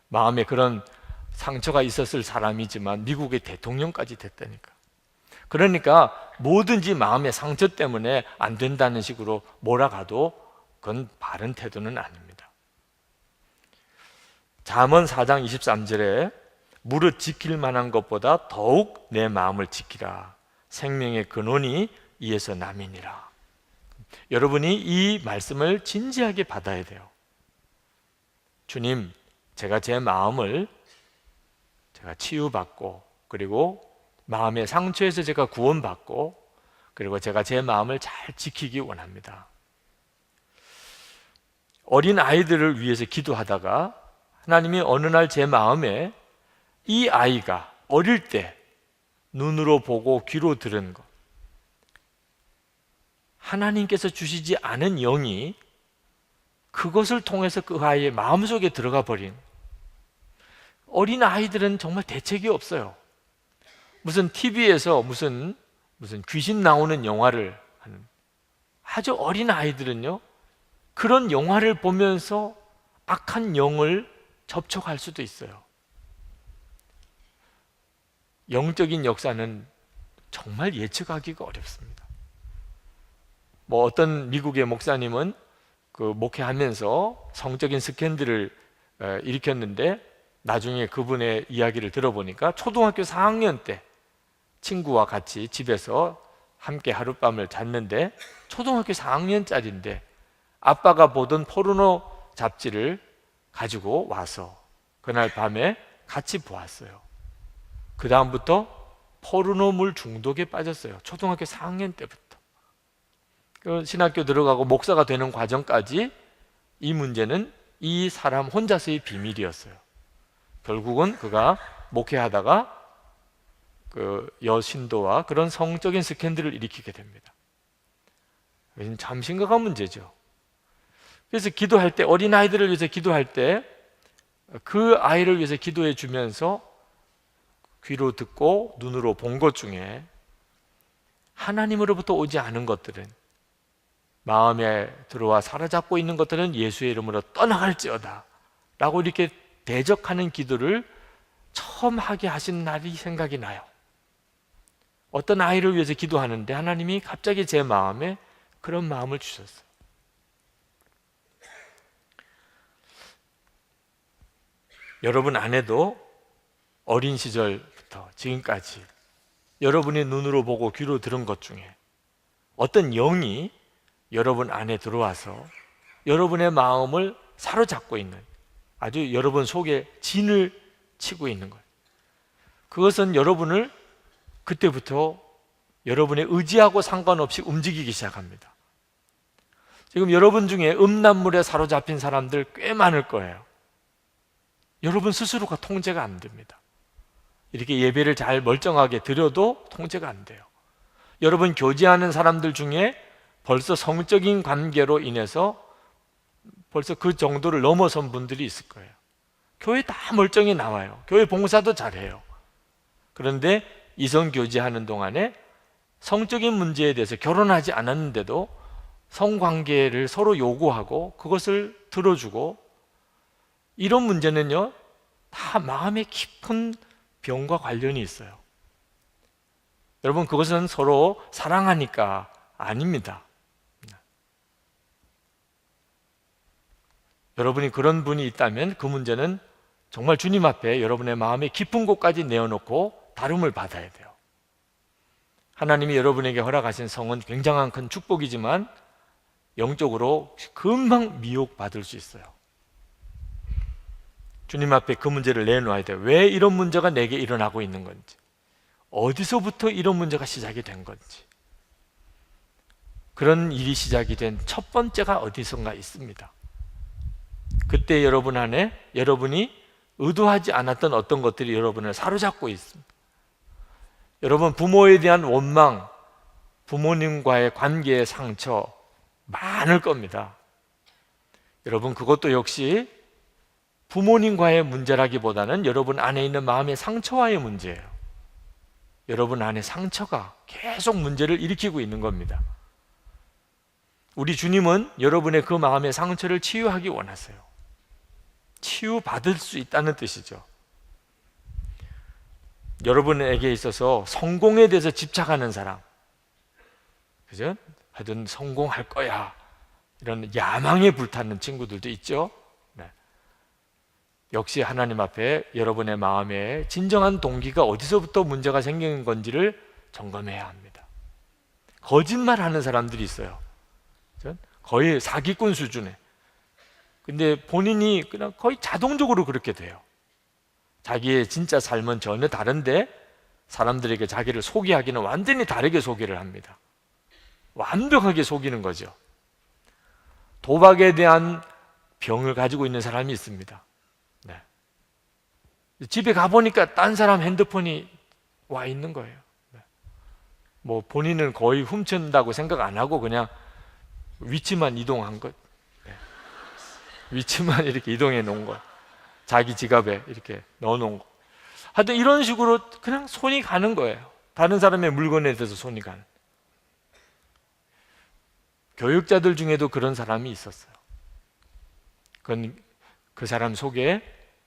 Speaker 2: 마음에 그런 상처가 있었을 사람이지만 미국의 대통령까지 됐다니까. 그러니까 뭐든지 마음의 상처 때문에 안 된다는 식으로 몰아가도 그건 바른 태도는 아닙니다. 잠언 4장 23절에 무릇 지킬 만한 것보다 더욱 내 마음을 지키라. 생명의 근원이 이에서 남이니라. 여러분이 이 말씀을 진지하게 받아야 돼요. 주님, 제가 제 마음을 제가 치유받고, 그리고 마음의 상처에서 제가 구원받고, 그리고 제가 제 마음을 잘 지키기 원합니다. 어린 아이들을 위해서 기도하다가 하나님이 어느 날 제 마음에 이 아이가 어릴 때 눈으로 보고 귀로 들은 것, 하나님께서 주시지 않은 영이 그것을 통해서 그 아이의 마음속에 들어가 버린, 어린 아이들은 정말 대책이 없어요. 무슨 TV에서 무슨 귀신 나오는 영화를 하는, 아주 어린 아이들은요 그런 영화를 보면서 악한 영을 접촉할 수도 있어요. 영적인 역사는 정말 예측하기가 어렵습니다. 어떤 미국의 목사님은 그 목회하면서 성적인 스캔들을 일으켰는데, 나중에 그분의 이야기를 들어보니까 초등학교 4학년 때 친구와 같이 집에서 함께 하룻밤을 잤는데, 초등학교 4학년짜리인데 아빠가 보던 포르노 잡지를 가지고 와서 그날 밤에 같이 보았어요. 그 다음부터 포르노물 중독에 빠졌어요. 초등학교 4학년 때부터. 신학교 들어가고 목사가 되는 과정까지 이 문제는 이 사람 혼자서의 비밀이었어요. 결국은 그가 목회하다가 그 여신도와 그런 성적인 스캔들을 일으키게 됩니다. 참 심각한 문제죠. 그래서 기도할 때, 어린아이들을 위해서 기도할 때 그 아이를 위해서 기도해 주면서 귀로 듣고 눈으로 본 것 중에 하나님으로부터 오지 않은 것들은, 마음에 들어와 사로잡고 있는 것들은 예수의 이름으로 떠나갈지어다 라고 이렇게 대적하는 기도를 처음 하게 하신 날이 생각이 나요. 어떤 아이를 위해서 기도하는데 하나님이 갑자기 제 마음에 그런 마음을 주셨어요. 여러분 안에도 어린 시절부터 지금까지 여러분의 눈으로 보고 귀로 들은 것 중에 어떤 영이 여러분 안에 들어와서 여러분의 마음을 사로잡고 있는, 아주 여러분 속에 진을 치고 있는 거예요. 그것은 여러분을 그때부터 여러분의 의지하고 상관없이 움직이기 시작합니다. 지금 여러분 중에 음란물에 사로잡힌 사람들 꽤 많을 거예요. 여러분 스스로가 통제가 안 됩니다. 이렇게 예배를 잘 멀쩡하게 드려도 통제가 안 돼요. 여러분 교제하는 사람들 중에 벌써 성적인 관계로 인해서 벌써 그 정도를 넘어선 분들이 있을 거예요. 교회 다 멀쩡히 나와요. 교회 봉사도 잘해요. 그런데 이성 교제하는 동안에 성적인 문제에 대해서 결혼하지 않았는데도 성관계를 서로 요구하고 그것을 들어주고, 이런 문제는요 다 마음의 깊은 병과 관련이 있어요. 여러분, 그것은 서로 사랑하니까 아닙니다. 여러분이 그런 분이 있다면 그 문제는 정말 주님 앞에 여러분의 마음의 깊은 곳까지 내어놓고 다름을 받아야 돼요. 하나님이 여러분에게 허락하신 성은 굉장한 큰 축복이지만 영적으로 금방 미혹받을 수 있어요. 주님 앞에 그 문제를 내놓아야 돼요. 왜 이런 문제가 내게 일어나고 있는 건지, 어디서부터 이런 문제가 시작이 된 건지. 그런 일이 시작이 된 첫 번째가 어디선가 있습니다. 그때 여러분 안에 여러분이 의도하지 않았던 어떤 것들이 여러분을 사로잡고 있습니다. 여러분, 부모에 대한 원망, 부모님과의 관계의 상처 많을 겁니다. 여러분, 그것도 역시 부모님과의 문제라기보다는 여러분 안에 있는 마음의 상처와의 문제예요. 여러분 안에 상처가 계속 문제를 일으키고 있는 겁니다. 우리 주님은 여러분의 그 마음의 상처를 치유하기 원하세요. 치유받을 수 있다는 뜻이죠. 여러분에게 있어서 성공에 대해서 집착하는 사람, 그죠? 하여튼 성공할 거야, 이런 야망에 불타는 친구들도 있죠. 네. 역시 하나님 앞에 여러분의 마음에 진정한 동기가 어디서부터 문제가 생기는 건지를 점검해야 합니다. 거짓말하는 사람들이 있어요. 그죠? 거의 사기꾼 수준에. 근데 본인이 그냥 거의 자동적으로 그렇게 돼요. 자기의 진짜 삶은 전혀 다른데 사람들에게 자기를 소개하기는 완전히 다르게 소개를 합니다. 완벽하게 속이는 거죠. 도박에 대한 병을 가지고 있는 사람이 있습니다. 네. 집에 가보니까 딴 사람 핸드폰이 와 있는 거예요. 네. 뭐 본인은 거의 훔친다고 생각 안 하고 그냥 위치만 이동한 것. 네. 위치만 이렇게 이동해 놓은 것. 자기 지갑에 이렇게 넣어 놓은 것. 하여튼 이런 식으로 그냥 손이 가는 거예요. 다른 사람의 물건에 대해서 손이 가는. 교육자들 중에도 그런 사람이 있었어요. 그건 그 사람 속에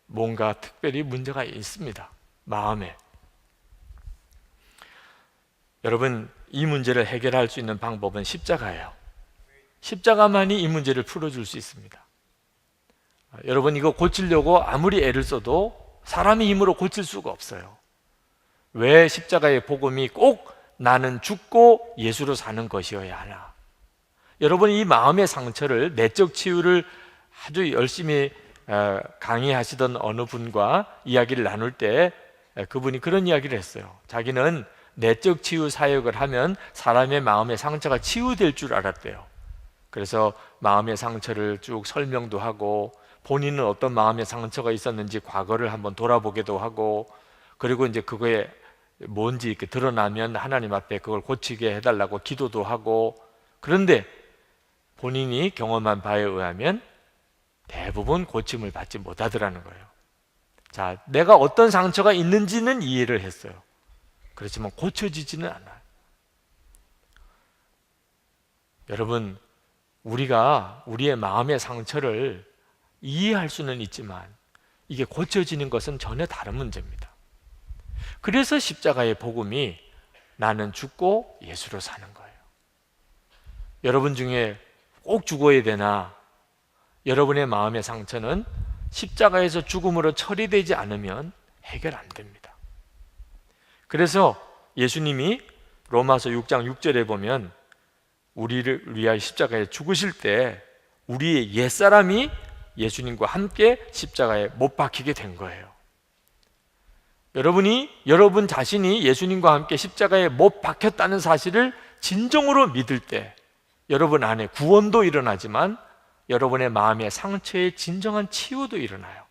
Speaker 2: 뭔가 특별히 문제가 있습니다. 마음에. 여러분, 이 문제를 해결할 수 있는 방법은 십자가예요. 십자가만이 이 문제를 풀어줄 수 있습니다. 여러분, 이거 고치려고 아무리 애를 써도 사람의 힘으로 고칠 수가 없어요. 왜 십자가의 복음이 꼭 나는 죽고 예수로 사는 것이어야 하나? 여러분, 이 마음의 상처를, 내적 치유를 아주 열심히 강의하시던 어느 분과 이야기를 나눌 때 그분이 그런 이야기를 했어요. 자기는 내적 치유 사역을 하면 사람의 마음의 상처가 치유될 줄 알았대요. 그래서 마음의 상처를 쭉 설명도 하고, 본인은 어떤 마음의 상처가 있었는지 과거를 한번 돌아보기도 하고, 그리고 이제 그거에 뭔지 이렇게 드러나면 하나님 앞에 그걸 고치게 해달라고 기도도 하고. 그런데 본인이 경험한 바에 의하면 대부분 고침을 받지 못하더라는 거예요. 자, 내가 어떤 상처가 있는지는 이해를 했어요. 그렇지만 고쳐지지는 않아요. 여러분, 우리가 우리의 마음의 상처를 이해할 수는 있지만 이게 고쳐지는 것은 전혀 다른 문제입니다. 그래서 십자가의 복음이 나는 죽고 예수로 사는 거예요. 여러분 중에 꼭 죽어야 되나? 여러분의 마음의 상처는 십자가에서 죽음으로 처리되지 않으면 해결 안 됩니다. 그래서 예수님이 로마서 6장 6절에 보면 우리를 위하여 십자가에 죽으실 때 우리의 옛사람이 예수님과 함께 십자가에 못 박히게 된 거예요. 여러분이 여러분 자신이 예수님과 함께 십자가에 못 박혔다는 사실을 진정으로 믿을 때 여러분 안에 구원도 일어나지만 여러분의 마음의 상처의 진정한 치유도 일어나요.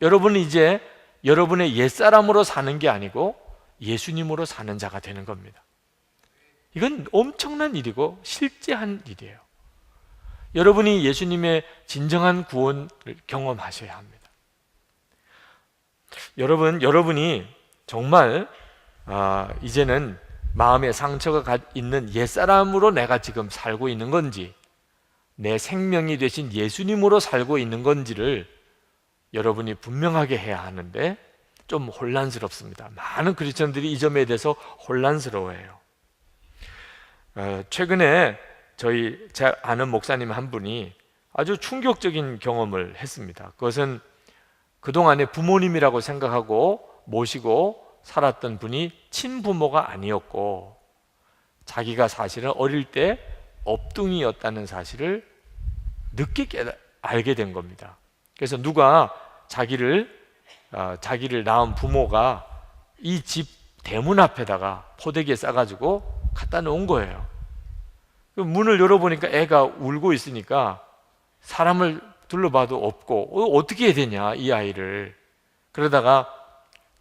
Speaker 2: 여러분은 이제 여러분의 옛사람으로 사는 게 아니고 예수님으로 사는 자가 되는 겁니다. 이건 엄청난 일이고 실제한 일이에요. 여러분이 예수님의 진정한 구원을 경험하셔야 합니다. 여러분이 정말 이제는 마음의 상처가 있는 옛사람으로 내가 지금 살고 있는 건지, 내 생명이 되신 예수님으로 살고 있는 건지를 여러분이 분명하게 해야 하는데 좀 혼란스럽습니다. 많은 크리스천들이 이 점에 대해서 혼란스러워해요. 최근에 제가 아는 목사님 한 분이 아주 충격적인 경험을 했습니다. 그것은 그동안에 부모님이라고 생각하고 모시고 살았던 분이 친부모가 아니었고, 자기가 사실은 어릴 때 업둥이였다는 사실을 늦게 알게 된 겁니다. 그래서 누가 자기를 낳은 부모가 이 집 대문 앞에다가 포대기에 싸가지고 갖다 놓은 거예요. 문을 열어보니까 애가 울고 있으니까 사람을 둘러봐도 없고 어떻게 해야 되냐 이 아이를. 그러다가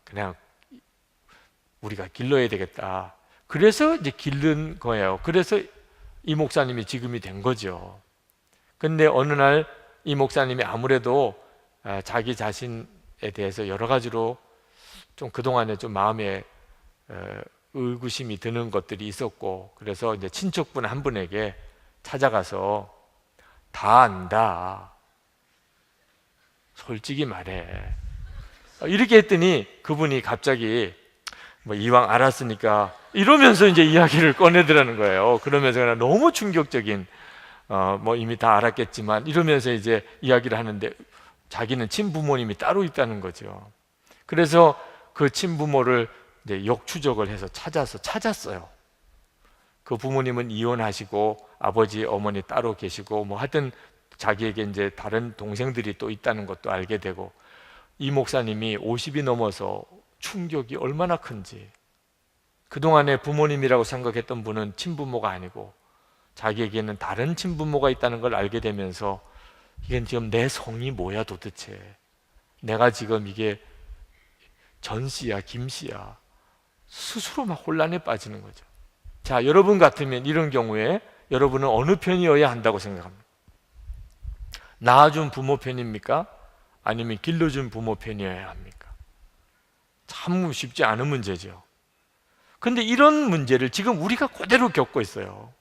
Speaker 2: 그냥 우리가 길러야 되겠다. 그래서 이제 기른 거예요. 그래서 이 목사님이 지금이 된 거죠. 근데 어느 날 이 목사님이 아무래도 자기 자신에 대해서 여러 가지로 좀 그동안에 좀 마음에 의구심이 드는 것들이 있었고, 그래서 이제 친척분 한 분에게 찾아가서 다 안다, 솔직히 말해, 이렇게 했더니 그분이 갑자기 뭐 이왕 알았으니까 이러면서 이제 이야기를 꺼내더라는 거예요. 그러면서 그냥 너무 충격적인 뭐 이미 다 알았겠지만 이러면서 이제 이야기를 하는데 자기는 친부모님이 따로 있다는 거죠. 그래서 그 친부모를 이제 역추적을 해서 찾았어요. 그 부모님은 이혼하시고 아버지 어머니 따로 계시고 뭐 하여튼 자기에게 이제 다른 동생들이 또 있다는 것도 알게 되고, 이 목사님이 50이 넘어서 충격이 얼마나 큰지, 그동안에 부모님이라고 생각했던 분은 친부모가 아니고 자기에게는 다른 친부모가 있다는 걸 알게 되면서 이건 지금 내 성이 뭐야 도대체, 내가 지금 이게 전씨야 김씨야, 스스로 막 혼란에 빠지는 거죠. 자, 여러분 같으면 이런 경우에 여러분은 어느 편이어야 한다고 생각합니까? 낳아준 부모 편입니까? 아니면 길러준 부모 편이어야 합니까? 참 쉽지 않은 문제죠. 근데 이런 문제를 지금 우리가 그대로 겪고 있어요.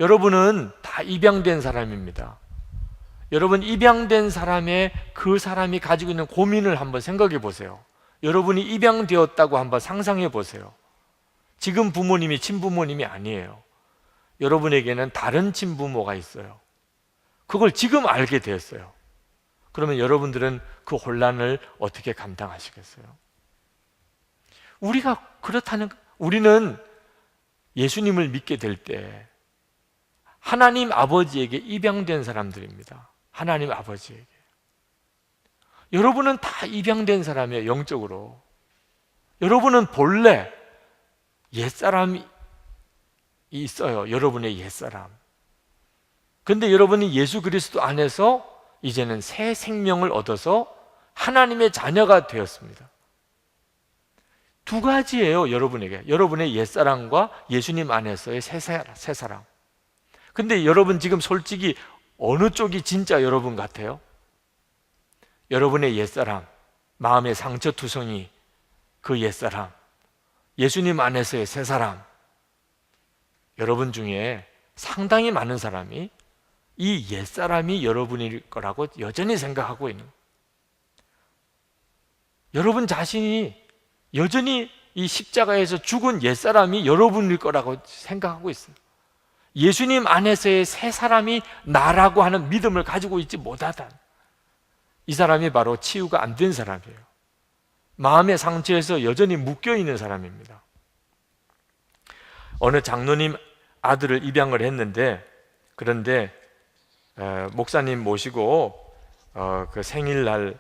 Speaker 2: 여러분은 다 입양된 사람입니다. 여러분 입양된 사람의 그 사람이 가지고 있는 고민을 한번 생각해 보세요. 여러분이 입양되었다고 한번 상상해 보세요. 지금 부모님이 친부모님이 아니에요. 여러분에게는 다른 친부모가 있어요. 그걸 지금 알게 되었어요. 그러면 여러분들은 그 혼란을 어떻게 감당하시겠어요? 우리는 예수님을 믿게 될 때 하나님 아버지에게 입양된 사람들입니다. 하나님 아버지에게. 여러분은 다 입양된 사람이에요, 영적으로. 여러분은 본래 옛사람이 있어요, 여러분의 옛사람. 근데 여러분이 예수 그리스도 안에서 이제는 새 생명을 얻어서 하나님의 자녀가 되었습니다. 두 가지예요, 여러분에게. 여러분의 옛사람과 예수님 안에서의 새 사람. 근데 여러분 지금 솔직히 어느 쪽이 진짜 여러분 같아요? 여러분의 옛사람, 마음의 상처투성이, 그 옛사람, 예수님 안에서의 새 사람. 여러분 중에 상당히 많은 사람이 이 옛사람이 여러분일 거라고 여전히 생각하고 있는 거예요. 여러분 자신이 여전히 이 십자가에서 죽은 옛사람이 여러분일 거라고 생각하고 있어요. 예수님 안에서의 새 사람이 나라고 하는 믿음을 가지고 있지 못하다. 이 사람이 바로 치유가 안 된 사람이에요. 마음의 상처에서 여전히 묶여있는 사람입니다. 어느 장로님 아들을 입양을 했는데, 그런데 목사님 모시고 그 생일날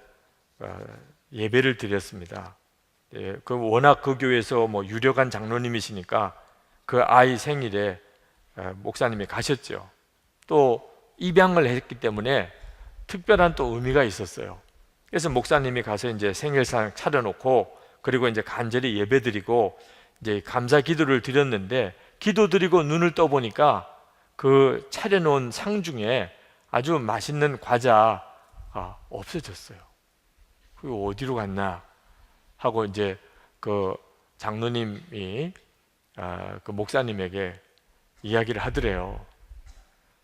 Speaker 2: 예배를 드렸습니다. 그 워낙 그 교회에서 뭐 유력한 장로님이시니까 그 아이 생일에 목사님이 가셨죠. 또 입양을 했기 때문에 특별한 또 의미가 있었어요. 그래서 목사님이 가서 이제 생일상 차려놓고 그리고 이제 간절히 예배드리고 이제 감사 기도를 드렸는데, 기도드리고 눈을 떠보니까 그 차려놓은 상 중에 아주 맛있는 과자가 없어졌어요. 그게 어디로 갔나 하고 이제 그 장로님이 그 목사님에게 이야기를 하더래요.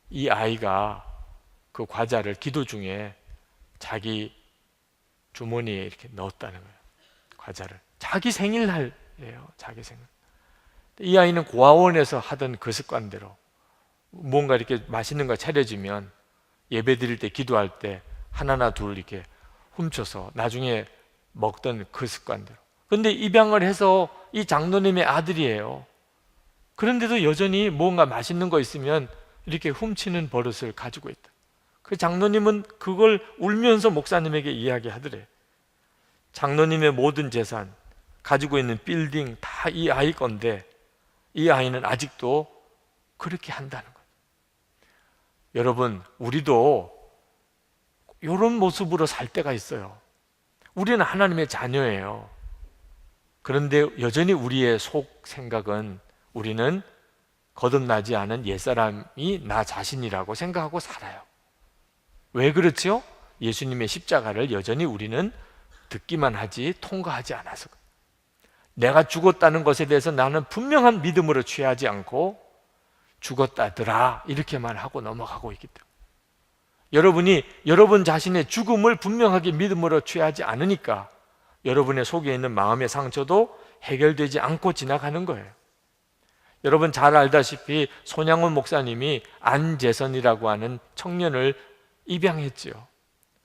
Speaker 2: 이 아이가 그 과자를 기도 중에 자기 주머니에 이렇게 넣었다는 거예요. 과자를 자기 생일날이에요. 자기 생일. 이 아이는 고아원에서 하던 그 습관대로 뭔가 이렇게 맛있는 거 차려지면 예배 드릴 때, 기도할 때 하나나 둘 이렇게 훔쳐서 나중에 먹던 그 습관대로. 그런데 입양을 해서 이 장로님의 아들이에요. 그런데도 여전히 뭔가 맛있는 거 있으면 이렇게 훔치는 버릇을 가지고 있다. 그 장로님은 그걸 울면서 목사님에게 이야기하더래. 장로님의 모든 재산, 가지고 있는 빌딩 다 이 아이 건데 이 아이는 아직도 그렇게 한다는 거예요. 여러분, 우리도 이런 모습으로 살 때가 있어요. 우리는 하나님의 자녀예요. 그런데 여전히 우리의 속 생각은 우리는 거듭나지 않은 옛사람이 나 자신이라고 생각하고 살아요. 왜 그렇죠? 예수님의 십자가를 여전히 우리는 듣기만 하지 통과하지 않아서. 내가 죽었다는 것에 대해서 나는 분명한 믿음으로 취하지 않고 죽었다더라 이렇게만 하고 넘어가고 있기 때문에, 여러분이 여러분 자신의 죽음을 분명하게 믿음으로 취하지 않으니까 여러분의 속에 있는 마음의 상처도 해결되지 않고 지나가는 거예요. 여러분 잘 알다시피 손양원 목사님이 안재선이라고 하는 청년을 입양했지요.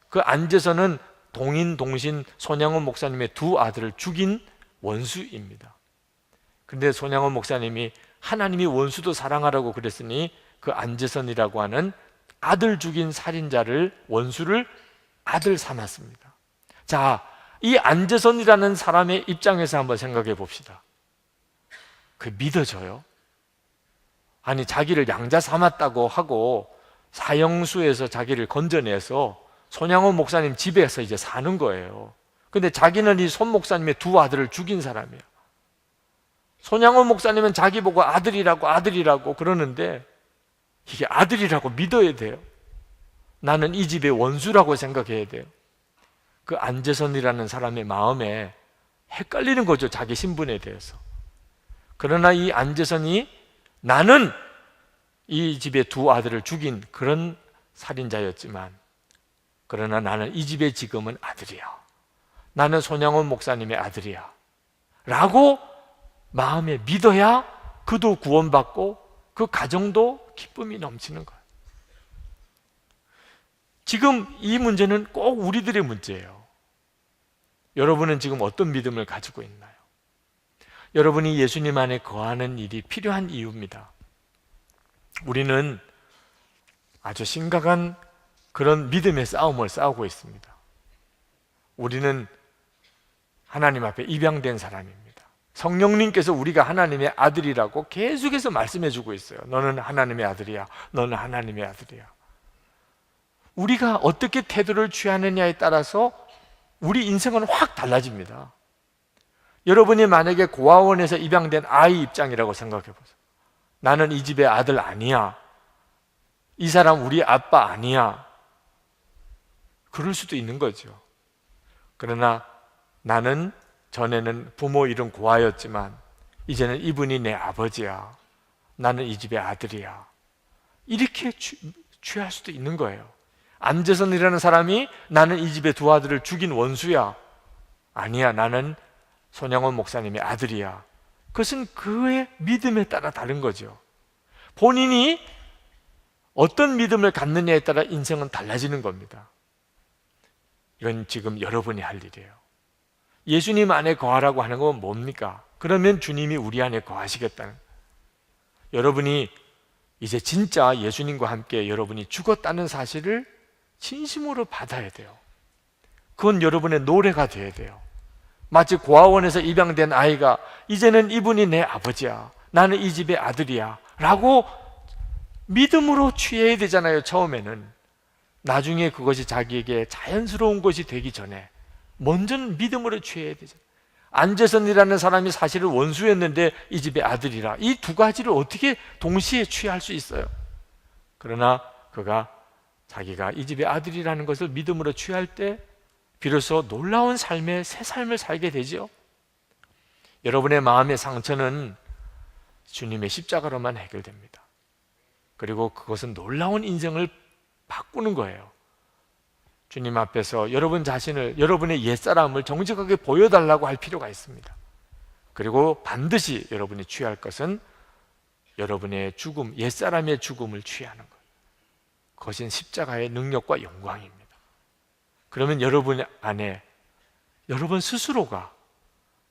Speaker 2: 그 안재선은 동인 동신 손양원 목사님의 두 아들을 죽인 원수입니다. 그런데 손양원 목사님이 하나님이 원수도 사랑하라고 그랬으니 그 안재선이라고 하는 아들 죽인 살인자를, 원수를 아들 삼았습니다. 자, 이 안재선이라는 사람의 입장에서 한번 생각해 봅시다. 그 믿어져요? 아니, 자기를 양자 삼았다고 하고 사형수에서 자기를 건져내서 손양원 목사님 집에서 이제 사는 거예요. 근데 자기는 이 손 목사님의 두 아들을 죽인 사람이에요. 손양원 목사님은 자기 보고 아들이라고 그러는데 이게 아들이라고 믿어야 돼요. 나는 이 집의 원수라고 생각해야 돼요. 그 안재선이라는 사람의 마음에 헷갈리는 거죠, 자기 신분에 대해서. 그러나 이 안재선이 나는 이 집의 두 아들을 죽인 그런 살인자였지만, 그러나 나는 이 집의 지금은 아들이야. 나는 손양원 목사님의 아들이야 라고 마음에 믿어야 그도 구원받고 그 가정도 기쁨이 넘치는 거예요. 지금 이 문제는 꼭 우리들의 문제예요. 여러분은 지금 어떤 믿음을 가지고 있나요? 여러분이 예수님 안에 거하는 일이 필요한 이유입니다. 우리는 아주 심각한 그런 믿음의 싸움을 싸우고 있습니다. 우리는 하나님 앞에 입양된 사람입니다. 성령님께서 우리가 하나님의 아들이라고 계속해서 말씀해 주고 있어요. 너는 하나님의 아들이야. 너는 하나님의 아들이야. 우리가 어떻게 태도를 취하느냐에 따라서 우리 인생은 확 달라집니다. 여러분이 만약에 고아원에서 입양된 아이 입장이라고 생각해 보세요. 나는 이 집의 아들 아니야. 이 사람 우리 아빠 아니야. 그럴 수도 있는 거죠. 그러나 나는 전에는 부모 이름 고아였지만 이제는 이분이 내 아버지야. 나는 이 집의 아들이야. 이렇게 취할 수도 있는 거예요. 안재선이라는 사람이 나는 이 집의 두 아들을 죽인 원수야. 아니야, 나는 손양원 목사님의 아들이야. 그것은 그의 믿음에 따라 다른 거죠. 본인이 어떤 믿음을 갖느냐에 따라 인생은 달라지는 겁니다. 이건 지금 여러분이 할 일이에요. 예수님 안에 거하라고 하는 건 뭡니까? 그러면 주님이 우리 안에 거하시겠다는, 여러분이 이제 진짜 예수님과 함께 여러분이 죽었다는 사실을 진심으로 받아야 돼요. 그건 여러분의 노래가 돼야 돼요. 마치 고아원에서 입양된 아이가 이제는 이분이 내 아버지야, 나는 이 집의 아들이야 라고 믿음으로 취해야 되잖아요. 처음에는. 나중에 그것이 자기에게 자연스러운 것이 되기 전에 먼저는 믿음으로 취해야 되잖아요. 안재선이라는 사람이 사실은 원수였는데 이 집의 아들이라, 이 두 가지를 어떻게 동시에 취할 수 있어요? 그러나 그가 자기가 이 집의 아들이라는 것을 믿음으로 취할 때 비로소 놀라운 삶의 새 삶을 살게 되죠. 여러분의 마음의 상처는 주님의 십자가로만 해결됩니다. 그리고 그것은 놀라운 인생을 바꾸는 거예요. 주님 앞에서 여러분 자신을, 여러분의 옛사람을 정직하게 보여달라고 할 필요가 있습니다. 그리고 반드시 여러분이 취할 것은 여러분의 죽음, 옛사람의 죽음을 취하는 것. 그것은 십자가의 능력과 영광입니다. 그러면 여러분 안에 여러분 스스로가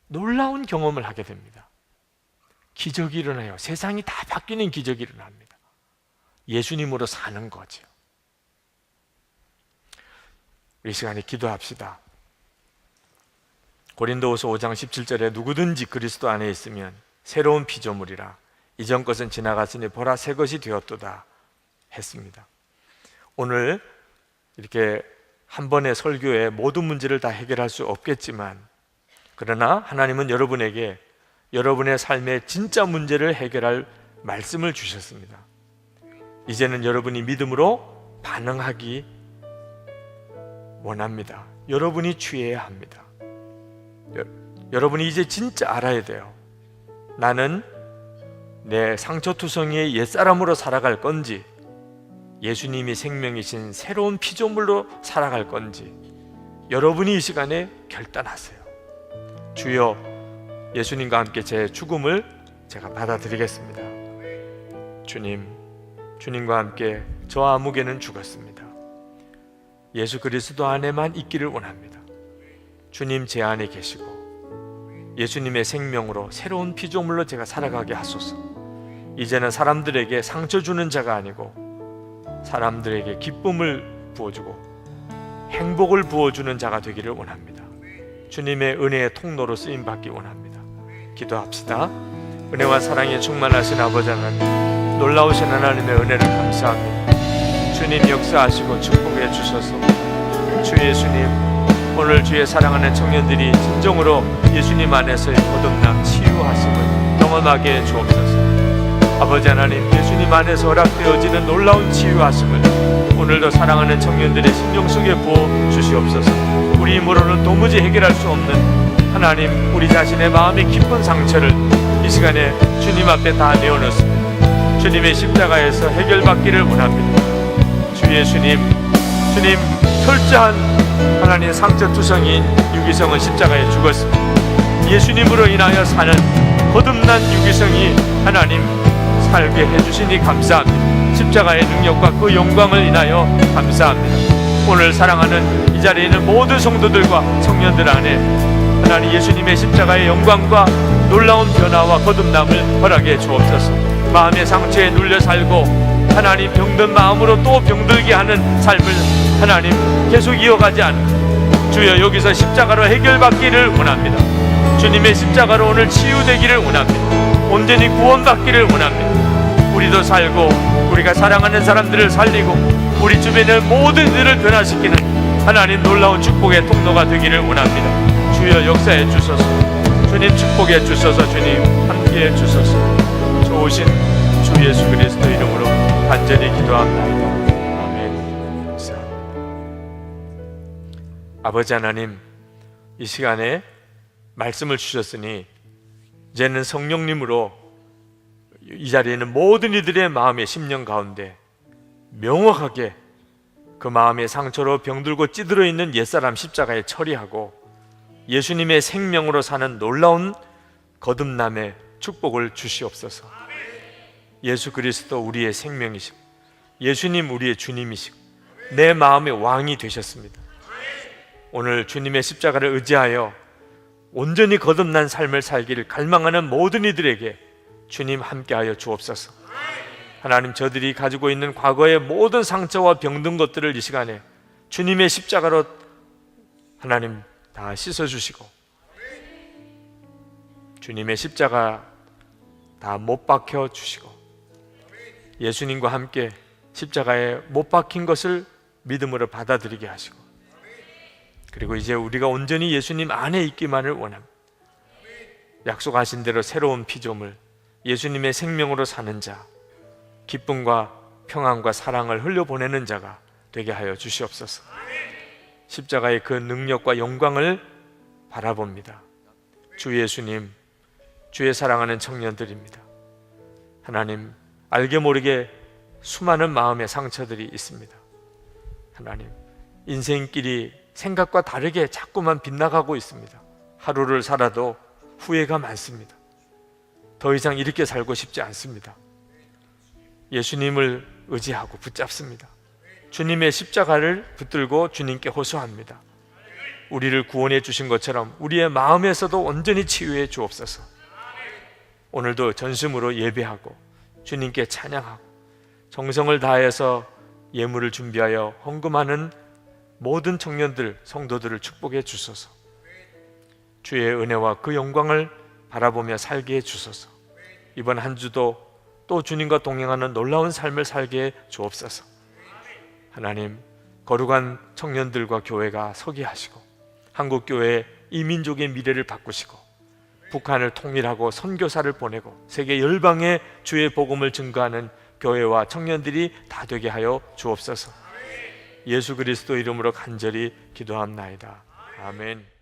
Speaker 2: 놀라운 경험을 하게 됩니다. 기적이 일어나요. 세상이 다 바뀌는 기적이 일어납니다. 예수님으로 사는 거죠. 이 시간에 기도합시다. 고린도후서 5장 17절에 누구든지 그리스도 안에 있으면 새로운 피조물이라, 이전 것은 지나갔으니 보라 새 것이 되었도다 했습니다. 오늘 이렇게 한 번의 설교에 모든 문제를 다 해결할 수 없겠지만, 그러나 하나님은 여러분에게 여러분의 삶의 진짜 문제를 해결할 말씀을 주셨습니다. 이제는 여러분이 믿음으로 반응하기 원합니다. 여러분이 취해야 합니다. 여러분이 이제 진짜 알아야 돼요. 나는 내 상처투성이의 옛사람으로 살아갈 건지, 예수님이 생명이신 새로운 피조물로 살아갈 건지 여러분이 이 시간에 결단하세요. 주여, 예수님과 함께 제 죽음을 제가 받아들이겠습니다. 주님, 주님과 함께 저 아무개는 죽었습니다. 예수 그리스도 안에만 있기를 원합니다. 주님 제 안에 계시고 예수님의 생명으로 새로운 피조물로 제가 살아가게 하소서. 이제는 사람들에게 상처 주는 자가 아니고 사람들에게 기쁨을 부어주고 행복을 부어주는 자가 되기를 원합니다. 주님의 은혜의 통로로 쓰임받기 원합니다. 기도합시다. 은혜와 사랑에 충만하신 아버지 하나님, 놀라우신 하나님의 은혜를 감사합니다. 주님 역사하시고 축복해 주셔서 주 예수님, 오늘 주의 사랑하는 청년들이 진정으로 예수님 안에서의 거듭남, 치유하심을 경험하게 주옵소서. 아버지 하나님, 예수님 안에서 허락되어지는 놀라운 치유하심을 오늘도 사랑하는 청년들의 심령 속에 부어 주시옵소서. 우리 힘으로는 도무지 해결할 수 없는 하나님, 우리 자신의 마음의 깊은 상처를 이 시간에 주님 앞에 다 내어놓습니다. 주님의 십자가에서 해결받기를 원합니다. 주 예수님, 주님 철저한 하나님의 상처투성이인 유기성은 십자가에 죽었습니다. 예수님으로 인하여 사는 거듭난 유기성이 하나님 살게 해주시니 감사합니다. 십자가의 능력과 그 영광을 인하여 감사합니다. 오늘 사랑하는 이 자리에 있는 모든 성도들과 청년들 안에 하나님 예수님의 십자가의 영광과 놀라운 변화와 거듭남을 허락해 주옵소서. 마음의 상처에 눌려 살고 하나님 병든 마음으로 또 병들게 하는 삶을 하나님 계속 이어가지 않고 주여 여기서 십자가로 해결받기를 원합니다. 주님의 십자가로 오늘 치유되기를 원합니다. 온전히 구원받기를 원합니다. 우리도 살고 우리가 사랑하는 사람들을 살리고 우리 주변의 모든 일을 변화시키는 하나님 놀라운 축복의 통로가 되기를 원합니다. 주여 역사해 주소서. 주님 축복해 주소서. 주님 함께해 주소서. 좋으신 주 예수 그리스도 이름으로 간절히 기도합니다. 아멘. 감사합니다. 아버지 하나님, 이 시간에 말씀을 주셨으니 이제는 성령님으로 이 자리에 있는 모든 이들의 마음의 심령 가운데 명확하게 그 마음의 상처로 병들고 찌들어 있는 옛사람 십자가에 처리하고 예수님의 생명으로 사는 놀라운 거듭남의 축복을 주시옵소서. 예수 그리스도 우리의 생명이시고 예수님 우리의 주님이시고 내 마음의 왕이 되셨습니다. 오늘 주님의 십자가를 의지하여 온전히 거듭난 삶을 살기를 갈망하는 모든 이들에게 주님 함께하여 주옵소서. 하나님, 저들이 가지고 있는 과거의 모든 상처와 병든 것들을 이 시간에 주님의 십자가로 하나님 다 씻어주시고 주님의 십자가 다 못 박혀 주시고 예수님과 함께 십자가에 못 박힌 것을 믿음으로 받아들이게 하시고, 그리고 이제 우리가 온전히 예수님 안에 있기만을 원합니다. 약속하신 대로 새로운 피조물, 예수님의 생명으로 사는 자, 기쁨과 평안과 사랑을 흘려보내는 자가 되게 하여 주시옵소서. 십자가의 그 능력과 영광을 바라봅니다. 주 예수님, 주의 사랑하는 청년들입니다. 하나님, 알게 모르게 수많은 마음의 상처들이 있습니다. 하나님, 인생길이 생각과 다르게 자꾸만 빗나가고 있습니다. 하루를 살아도 후회가 많습니다. 더 이상 이렇게 살고 싶지 않습니다. 예수님을 의지하고 붙잡습니다. 주님의 십자가를 붙들고 주님께 호소합니다. 우리를 구원해 주신 것처럼 우리의 마음에서도 온전히 치유해 주옵소서. 오늘도 전심으로 예배하고 주님께 찬양하고 정성을 다해서 예물을 준비하여 헌금하는 모든 청년들, 성도들을 축복해 주소서. 주의 은혜와 그 영광을 바라보며 살게 해 주소서. 이번 한 주도 또 주님과 동행하는 놀라운 삶을 살게 해 주옵소서. 하나님, 거룩한 청년들과 교회가 서게 하시고 한국교회 이 민족의 미래를 바꾸시고 북한을 통일하고 선교사를 보내고 세계 열방에 주의 복음을 증거하는 교회와 청년들이 다 되게 하여 주옵소서. 예수 그리스도 이름으로 간절히 기도합나이다. 아멘.